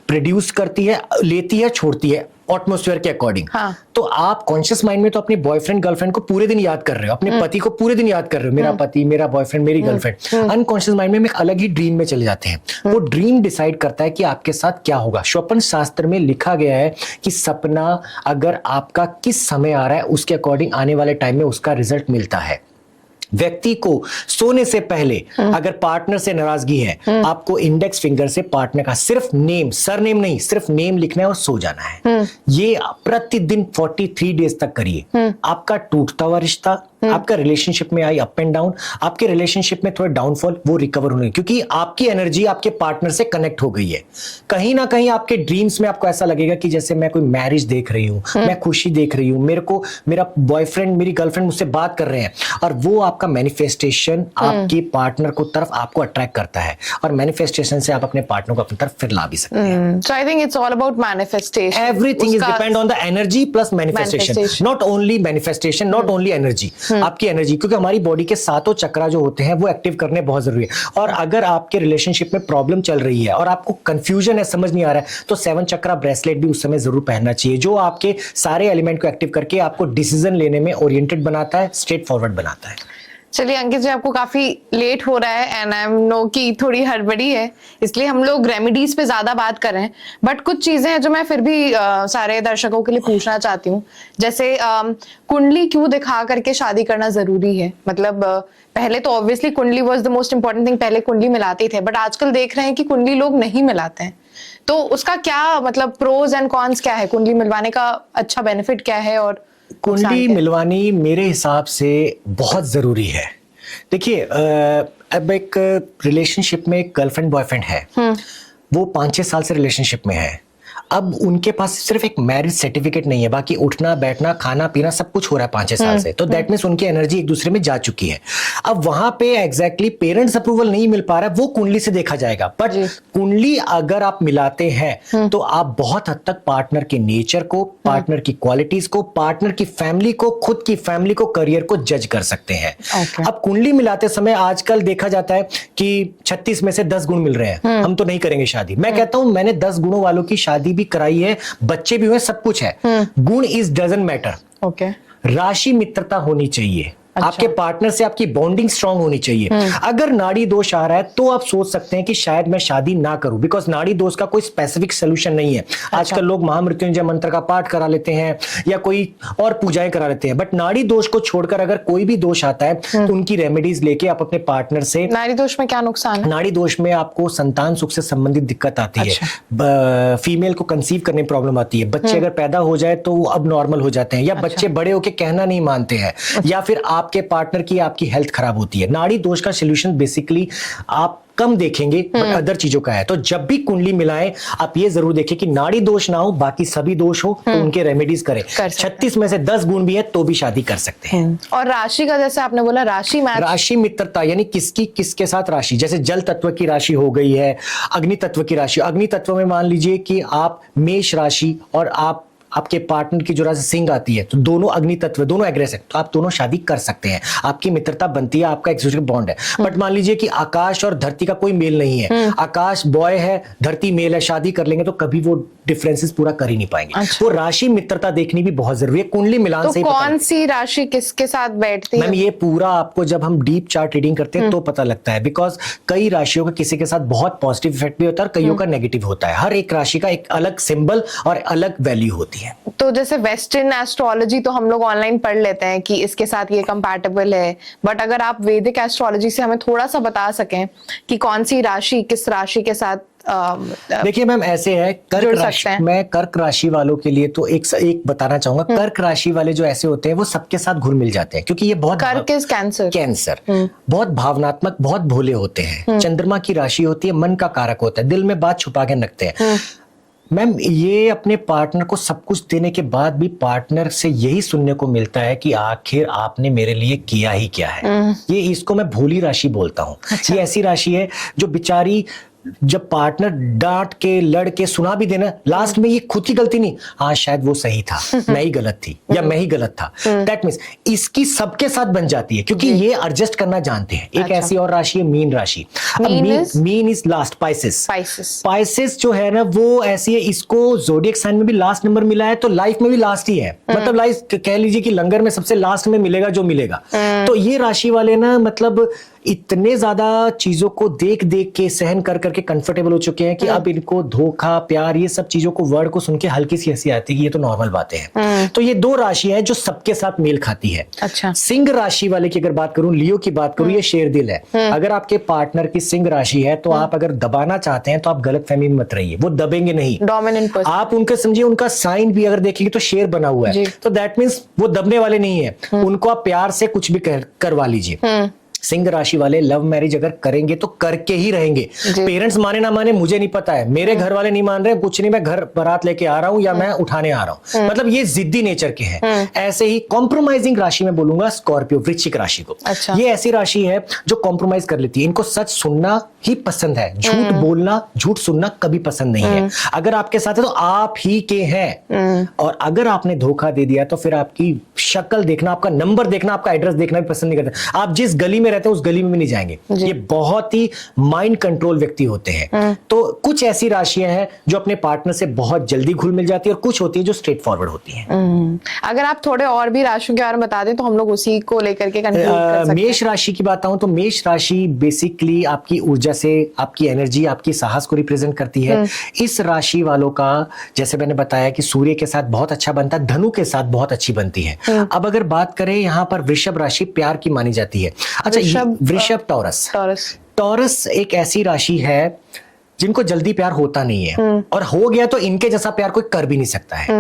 प्रोड्यूस करती है, लेती है, छोड़ती है एटमॉस्फेयर के अकॉर्डिंग। तो आप कॉन्शियस माइंड में तो अपने बॉयफ्रेंड गर्लफ्रेंड को पूरे दिन याद कर रहे हो, अपने पति को पूरे दिन याद कर रहे हो, मेरा पति, मेरा बॉयफ्रेंड, मेरी गर्लफ्रेंड। अनकॉन्शियस माइंड में एक अलग ही ड्रीम में चले जाते हैं। वो ड्रीम डिसाइड करता है कि आपके साथ क्या होगा। स्वप्न शास्त्र में लिखा गया है कि सपना अगर आपका किस समय आ रहा है उसके अकॉर्डिंग आने वाले टाइम में उसका रिजल्ट मिलता है। व्यक्ति को सोने से पहले अगर पार्टनर से नाराजगी है, आपको इंडेक्स फिंगर से पार्टनर का सिर्फ नेम, सरनेम नहीं, सिर्फ नेम लिखना है और सो जाना है। ये प्रतिदिन 43 डेज तक करिए। आपका टूटता हुआ रिश्ता, आपका रिलेशनशिप में आई अप एंड डाउन, आपके रिलेशनशिप में थोड़े डाउनफॉल, वो रिकवर होने, क्योंकि आपकी एनर्जी आपके पार्टनर से कनेक्ट हो गई है। कहीं ना कहीं आपके ड्रीम्स में आपको ऐसा लगेगा कि जैसे मैं कोई मैरिज देख रही हूँ, मैं खुशी देख रही हूँ, मेरे को मेरा बॉयफ्रेंड, मेरी गर्लफ्रेंड मुझसे बात कर रहे हैं, और वो आपका मैनिफेस्टेशन आपके पार्टनर को तरफ आपको अट्रैक्ट करता है, और मैनिफेस्टेशन से आप अपने पार्टनर को अपनी तरफ फिर ला भी सकते हैं। So I think it's all about manifestation. Everything is depend on the energy plus manifestation. Not only manifestation, not only energy. आपकी एनर्जी, क्योंकि हमारी बॉडी के 7 चक्रा जो होते हैं वो एक्टिव करने बहुत जरूरी है। और अगर आपके रिलेशनशिप में प्रॉब्लम चल रही है और आपको कंफ्यूजन है, समझ नहीं आ रहा है, तो 7 चक्रा ब्रेसलेट भी उस समय जरूर पहनना चाहिए, जो आपके सारे एलिमेंट को एक्टिव करके आपको डिसीजन लेने में ओरिएंटेड बनाता है, स्ट्रेट फॉरवर्ड बनाता है। चलिए अंकित जी, आपको काफी लेट हो रहा है एंड आई एम नो कि थोड़ी हड़बड़ी है, इसलिए हम लोग रेमेडीज पे ज्यादा बात कर रहे हैं। बट कुछ चीजें हैं जो मैं फिर भी सारे दर्शकों के लिए पूछना चाहती हूँ। जैसे कुंडली क्यों दिखा करके शादी करना जरूरी है? मतलब पहले तो ऑब्वियसली कुंडली was the most important thing, पहले कुंडली मिलाते थे, बट आजकल देख रहे हैं कि कुंडली लोग नहीं मिलाते हैं। तो उसका क्या मतलब प्रोज एंड कॉन्स क्या है? कुंडली मिलवाने का अच्छा बेनिफिट क्या है और कुंडली मिलवानी मेरे हिसाब से बहुत जरूरी है। देखिए, अब एक रिलेशनशिप में एक गर्लफ्रेंड बॉयफ्रेंड है, वो 5-6 साल से रिलेशनशिप में है। अब उनके पास सिर्फ एक मैरिज सर्टिफिकेट नहीं है, बाकी उठना बैठना खाना पीना सब कुछ हो रहा है 5-6 साल से, तो दैट मीन्स उनकी एनर्जी एक दूसरे में जा चुकी है। अब वहां पे एग्जैक्टली पेरेंट्स अप्रूवल नहीं मिल पा रहा है, वो कुंडली से देखा जाएगा। बट कुंडली अगर आप मिलाते हैं तो आप बहुत हद तक पार्टनर के नेचर को, पार्टनर की क्वालिटीज को, पार्टनर की फैमिली को, खुद की फैमिली को, करियर को जज कर सकते हैं। अब कुंडली मिलाते समय आजकल देखा जाता है कि 36 में से 10 गुण मिल रहे हैं, हम तो नहीं करेंगे शादी। मैं कहता हूं मैंने 10 गुणों वालों की शादी भी कराई है, बच्चे भी हुए, सब कुछ है। गुण इज डजंट मैटर। ओके, राशि मित्रता होनी चाहिए। आपके पार्टनर से आपकी बॉन्डिंग स्ट्रांग होनी चाहिए। अगर नाड़ी दोष आ रहा है तो आप सोच सकते हैं कि शायद मैं शादी ना करूं, बिकॉज नाड़ी दोष का कोई स्पेसिफिक सोल्यूशन नहीं है। आजकल लोग महामृत्युंजय मंत्र का पाठ करा लेते हैं या कोई और पूजाएं करा लेते हैं, बट नाड़ी दोष को छोड़कर अगर कोई भी दोष आता है तो उनकी रेमेडीज लेके आप अपने पार्टनर से। नाड़ी दोष में क्या नुकसान है? नाड़ी दोष में आपको संतान सुख से संबंधित दिक्कत आती है, फीमेल को कंसीव करने में प्रॉब्लम आती है, बच्चे अगर पैदा हो जाए तो वो अब नॉर्मल हो जाते हैं, या बच्चे बड़े होके कहना नहीं मानते हैं, या फिर आपके पार्टनर की आपकी हेल्थ खराब होती है। नाड़ी दोष का सोल्यूशन बेसिकली आप कम देखेंगे बट अदर चीजों का है। तो जब भी कुंडली मिलाएं आप ये जरूर देखें कि नाड़ी दोष ना हो, बाकी सभी दोष हो तो उनके रेमेडीज करें। 36 में से 10 गुण भी है तो भी शादी कर सकते हैं। और राशि का, जैसे आपने बोला राशि मैच, राशि मित्रता यानी किसकी किसके साथ राशि, जैसे जल तत्व की राशि हो गई है, अग्नि तत्व की राशि। अग्नि तत्व में मान लीजिए कि आप मेष राशि और आपके पार्टनर की जो राशि सिंह आती है, तो दोनों अग्नि तत्व, दोनों एग्रेसिव, तो आप दोनों शादी कर सकते हैं, आपकी मित्रता बनती है, आपका एक दूसरे का बॉन्ड है। बट मान लीजिए कि आकाश और धरती का कोई मेल नहीं है, आकाश बॉय है, धरती मेल है, शादी कर लेंगे तो कभी वो डिफरेंसेस पूरा कर ही नहीं पाएंगे। वो राशि मित्रता देखनी भी बहुत जरूरी है। कुंडली मिलान तो से कौन सी राशि किसके साथ बैठती है? मैम ये पूरा आपको जब हम डीप चार्ट रीडिंग करते हैं तो पता लगता है, बिकॉज कई राशियों का किसी के साथ बहुत पॉजिटिव इफेक्ट भी होता है और कईयों का नेगेटिव होता है। हर एक राशि का एक अलग सिंबल और अलग वैल्यू होती है। तो जैसे वेस्टर्न एस्ट्रोलॉजी तो हम लोग ऑनलाइन पढ़ लेते हैं कि इसके साथ ये कंपैटिबल है, बट अगर आप वैदिक एस्ट्रोलॉजी से हमें थोड़ा सा बता सकें कि कौन सी राशि किस राशि के साथ देखिए मैम ऐसे है, मैं कर्क राशि वालों के लिए तो एक बताना चाहूंगा। कर्क राशि वाले जो ऐसे होते हैं वो सबके साथ घुल मिल जाते हैं, क्योंकि ये बहुत कैंसर बहुत भावनात्मक, बहुत भोले होते हैं। चंद्रमा की राशि होती है, मन का कारक होता है, दिल में बात छुपा के रखते हैं। मैम ये अपने पार्टनर को सब कुछ देने के बाद भी पार्टनर से यही सुनने को मिलता है कि आखिर आपने मेरे लिए किया ही क्या है। ये इसको मैं भोली राशि बोलता हूँ। ये ऐसी राशि है जो बेचारी जब पार्टनर डांट के लड़ के सुना भी देना, लास्ट में ये खुद की गलती नहीं, हाँ शायद वो सही था, मैं ही गलत थी या मैं ही गलत था, दैट मींस इसकी सबके साथ बन जाती है, क्योंकि ये एडजस्ट करना जानते हैं। एक ऐसी और राशि है मीन राशि। मीन इज लास्ट, पाइसेस जो है ना वो ऐसी है, इसको जोडियक साइन में भी लास्ट नंबर मिला है तो लाइफ में भी लास्ट ही है। मतलब लाइफ कह लीजिए कि लंगर में सबसे लास्ट में मिलेगा जो मिलेगा। तो ये राशि वाले ना मतलब इतने ज्यादा चीजों को देख देख के सहन कर करके कंफर्टेबल हो चुके हैं कि अब इनको धोखा, प्यार, ये सब चीजों को, वर्ड को सुन के हल्की सी हंसी आती है कि ये तो नॉर्मल बातें हैं। तो ये दो राशि है जो सबके साथ मेल खाती है। अच्छा। सिंह राशि वाले की अगर बात करूं, लियो की बात करूं, ये शेर दिल है। अगर आपके पार्टनर की सिंह राशि है तो आप अगर दबाना चाहते हैं तो आप गलत फहमी में मत रहिए, वो दबेंगे नहीं। डोमिनेंट पर्सन आप उनका समझिए, उनका साइन भी अगर देखेंगे तो शेर बना हुआ है, तो दैट मीन्स वो दबने वाले नहीं है। उनको आप प्यार से कुछ भी करवा लीजिए। सिंह राशि वाले लव मैरिज अगर करेंगे तो करके ही रहेंगे। पेरेंट्स माने ना माने मुझे नहीं पता है, मेरे घर वाले नहीं मान रहे, कुछ नहीं, मैं घर बारात लेके आ रहा हूं या मैं उठाने आ रहा हूं, मतलब ये जिद्दी नेचर के हैं। ऐसे ही कॉम्प्रोमाइजिंग राशि में बोलूंगा स्कॉर्पियो, वृश्चिक राशि को। अच्छा। ये ऐसी राशि है जो कॉम्प्रोमाइज कर लेती है, इनको सच सुनना ही पसंद है, झूठ बोलना, झूठ सुनना कभी पसंद नहीं है। अगर आपके साथ है तो आप ही के हैं, और अगर आपने धोखा दे दिया तो फिर आपकी शक्ल देखना, आपका नंबर देखना, आपका एड्रेस देखना भी पसंद नहीं करते। आप जिस गली में रहते हैं उस गली में भी नहीं जाएंगे। ये बहुत ही माइंड कंट्रोल व्यक्ति होते हैं। तो कुछ ऐसी राशियां हैं जो अपने पार्टनर से बहुत जल्दी घुल मिल जाती है, और कुछ होती है जो स्ट्रेट फॉरवर्ड होती हैं। अगर आप थोड़े और भी राशियों के बारे में बता दें तो हम लोग उसी को लेकर के कंक्लूड कर सकते हैं। मेष राशि की बात आऊं तो मेष राशि बेसिकली आपकी ऊर्जा से, आपकी एनर्जी, आपकी साहस को रिप्रेजेंट करती है। इस राशि वालों का जैसे मैंने बताया कि सूर्य के साथ बहुत अच्छा बनता है, धनु के साथ बहुत अच्छी बनती है। अब अगर बात करें यहाँ पर वृषभ राशि प्यार की मानी जाती है। अच्छा, वृषभ टॉरस एक ऐसी राशि है जिनको जल्दी प्यार होता नहीं है, और हो गया तो इनके जैसा प्यार कोई कर भी नहीं सकता है।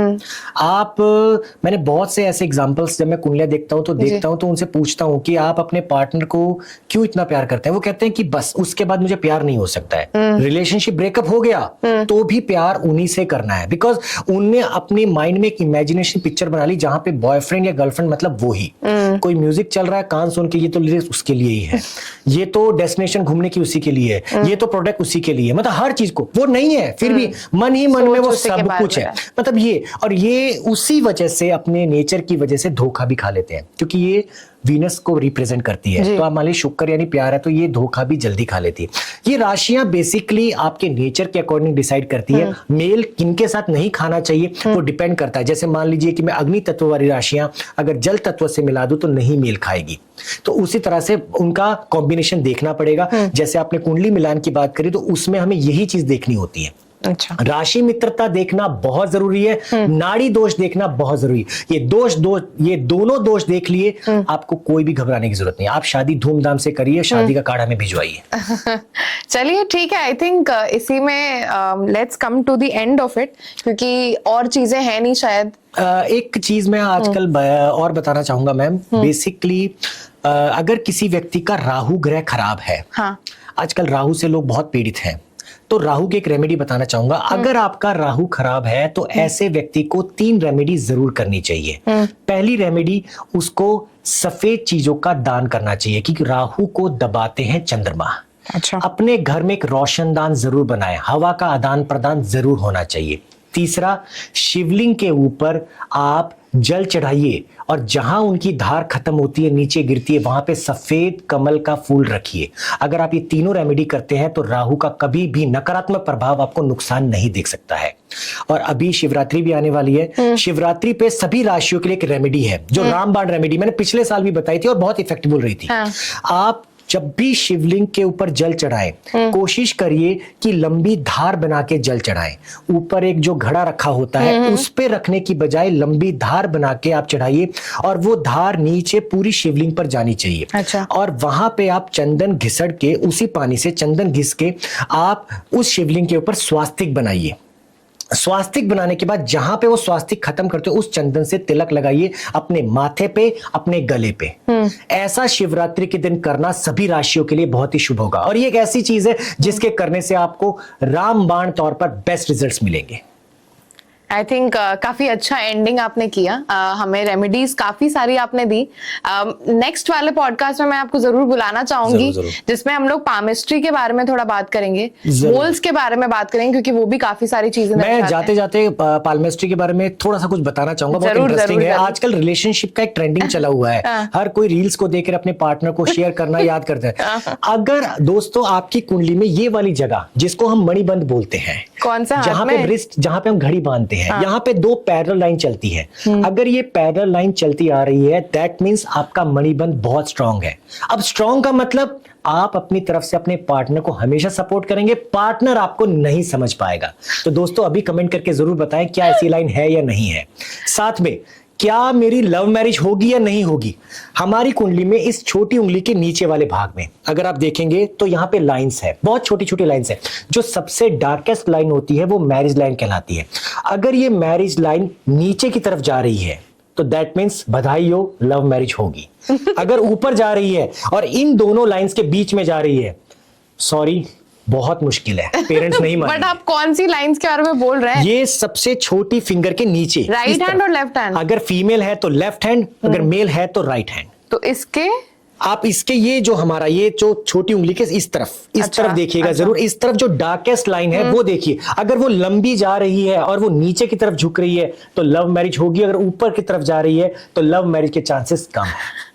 मैंने बहुत से ऐसे एग्जांपल्स जब मैं कुंडलियां देखता हूं तो उनसे पूछता हूं कि आप अपने पार्टनर को क्यों इतना प्यार करते हैं। वो कहते हैं कि बस उसके बाद मुझे प्यार नहीं हो सकता है, रिलेशनशिप ब्रेकअप हो गया तो भी प्यार उन्हीं से करना है, बिकॉज उनने अपने माइंड में एक इमेजिनेशन पिक्चर बना ली जहां पे बॉयफ्रेंड या गर्लफ्रेंड मतलब वो ही। कोई म्यूजिक चल रहा है कान सुन के, ये तो लिरिक्स उसके लिए ही है, ये तो डेस्टिनेशन घूमने की उसी के लिए है, ये तो प्रोडक्ट उसी के लिए, मतलब हर चीज को वो नहीं है, फिर भी मन ही मन में वो सब कुछ है, मतलब ये। और ये उसी वजह से, अपने नेचर की वजह से धोखा भी खा लेते हैं, क्योंकि ये वीनस को रिप्रेजेंट करती है, तो आप मान लीजिए शुक्र यानी प्यार है, तो ये धोखा भी जल्दी खा लेती है। ये राशियां बेसिकली आपके नेचर के अकॉर्डिंग डिसाइड करती है। मेल किनके साथ नहीं खाना चाहिए वो डिपेंड करता है। जैसे मान लीजिए कि मैं अग्नि तत्व वाली राशियां अगर जल तत्व से मिला दूं तो नहीं मेल खाएगी, तो उसी तरह से उनका कॉम्बिनेशन देखना पड़ेगा। जैसे आपने कुंडली मिलान की बात करी तो उसमें हमें यही चीज देखनी होती है। अच्छा, राशि मित्रता देखना बहुत जरूरी है, नाड़ी दोष देखना बहुत जरूरी है। ये दोनों दोष देख लिए, आपको कोई भी घबराने की जरूरत नहीं। आप शादी धूमधाम से करिए, शादी का कार्ड हमें भिजवाइए। चलिए ठीक है, आई थिंक इसी में let's come to the end of it, क्योंकि और चीजें हैं नहीं शायद। एक चीज मैं आजकल और बताना चाहूंगा मैम, बेसिकली अगर किसी व्यक्ति का राहु ग्रह खराब है, हाँ, आजकल राहु से लोग बहुत पीड़ित हैं, तो राहु की एक रेमेडी बताना चाहूंगा। अगर आपका राहु खराब है तो ऐसे व्यक्ति को 3 रेमेडी जरूर करनी चाहिए। पहली रेमेडी, उसको सफेद चीजों का दान करना चाहिए, क्योंकि राहु को दबाते हैं चंद्रमा। अच्छा, अपने घर में एक रोशनदान जरूर बनाएं, हवा का आदान प्रदान जरूर होना चाहिए। तीसरा, शिवलिंग के ऊपर आप जल चढ़ाइए और जहां उनकी धार खत्म होती है नीचे गिरती है वहां पे सफेद कमल का फूल रखिए। अगर आप ये तीनों रेमेडी करते हैं तो राहु का कभी भी नकारात्मक प्रभाव आपको नुकसान नहीं देख सकता है। और अभी शिवरात्रि भी आने वाली है। शिवरात्रि पे सभी राशियों के लिए एक रेमेडी है जो रामबाण रेमेडी मैंने पिछले साल भी बताई थी और बहुत इफेक्टिव रही थी। आप जब भी शिवलिंग के ऊपर जल चढ़ाएं, कोशिश करिए कि लंबी धार बना के जल चढ़ाएं। ऊपर एक जो घड़ा रखा होता है उस पे रखने की बजाय लंबी धार बना के आप चढ़ाइए और वो धार नीचे पूरी शिवलिंग पर जानी चाहिए। अच्छा। और वहां पे आप चंदन घिसड़ के, उसी पानी से चंदन घिस के आप उस शिवलिंग के ऊपर स्वास्तिक बनाइए। स्वास्तिक बनाने के बाद जहां पे वो स्वास्तिक खत्म करते हो उस चंदन से तिलक लगाइए अपने माथे पे, अपने गले पे। ऐसा शिवरात्रि के दिन करना सभी राशियों के लिए बहुत ही शुभ होगा और ये एक ऐसी चीज है जिसके करने से आपको रामबाण तौर पर बेस्ट रिजल्ट्स मिलेंगे। आई थिंक काफी अच्छा एंडिंग आपने किया। हमें रेमेडीज काफी सारी आपने दी। नेक्स्ट वाले पॉडकास्ट में मैं आपको जरूर बुलाना चाहूंगी, जिसमें हम लोग पामिस्ट्री के बारे में थोड़ा बात करेंगे, मोल्स के बारे में बात करेंगे, क्योंकि वो भी काफी सारी चीजें मैं जाते जाते पाल्मिस्ट्री के बारे में थोड़ा सा कुछ बताना चाहूंगा। बहुत इंटरेस्टिंग है। आजकल रिलेशनशिप का एक ट्रेंडिंग चला हुआ है। हर कोई रील्स को देखकर अपने पार्टनर को शेयर करना याद करते हैं। अगर दोस्तों आपकी कुंडली में ये वाली जगह जिसको हम मणिबंध बोलते हैं, कौन सा, जहां पे रिस्ट, जहां पे हम घड़ी बांधते हैं, यहाँ पे 2 पैरेलल लाइन चलती है। अगर ये पैरेलल लाइन चलती आ रही है दैट मींस आपका मणिबंध बहुत स्ट्रांग है। अब स्ट्रांग का मतलब आप अपनी तरफ से अपने पार्टनर को हमेशा सपोर्ट करेंगे, पार्टनर आपको नहीं समझ पाएगा। तो दोस्तों अभी कमेंट करके जरूर बताएं क्या ऐसी लाइन है या नहीं है। साथ में क्या मेरी लव मैरिज होगी या नहीं होगी। हमारी कुंडली में इस छोटी उंगली के नीचे वाले भाग में अगर आप देखेंगे तो यहाँ पे लाइंस है, बहुत छोटी छोटी लाइंस है। जो सबसे डार्केस्ट लाइन होती है वो मैरिज लाइन कहलाती है। अगर ये मैरिज लाइन नीचे की तरफ जा रही है तो दैट मीन्स बधाई हो, लव मैरिज होगी। अगर ऊपर जा रही है और इन दोनों लाइंस के बीच में जा रही है, सॉरी, बहुत मुश्किल है, पेरेंट्स नहीं मानेंगे। बट आप कौन सी लाइंस के बारे में बोल रहे हैं? ये सबसे छोटी फिंगर के नीचे, राइट हैंड और लेफ्ट हैंड? अगर फीमेल है तो लेफ्ट हैंड, अगर मेल है तो राइट हैंड। तो इसके आप इसके ये जो हमारा ये जो छोटी उंगली के इस तरफ, तरफ देखिएगा जरूर। इस तरफ जो डार्केस्ट लाइन है वो देखिए। अगर वो लंबी जा रही है और वो नीचे की तरफ झुक रही है तो लव मैरिज होगी। अगर ऊपर की तरफ जा रही है तो लव मैरिज के चांसेस कम है।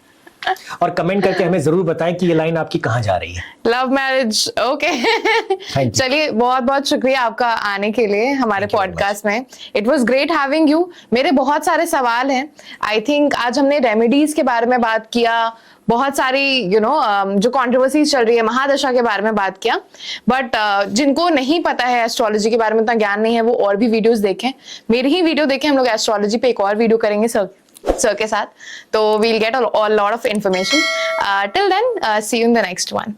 और कमेंट करके हमें जरूर बताएं कि ये लाइन आपकी कहाँ जा रही है। Love marriage, okay. चलिए, बहुत बहुत शुक्रिया आपका आने के लिए हमारे पॉडकास्ट में। It was great having you. मेरे बहुत सारे सवाल हैं। आई थिंक आज हमने रेमेडीज के बारे में बात किया, बहुत सारी जो कंट्रोवर्सीज चल रही है, महादशा के बारे में बात किया। बट जिनको नहीं पता है, एस्ट्रोलॉजी के बारे में उतना ज्ञान नहीं है, वो और भी वीडियोस देखें, मेरी ही वीडियो देखें। हम लोग एस्ट्रोलॉजी पे एक और वीडियो करेंगे सर के साथ, तो we'll get a lot of information. Till then, see you in the next one.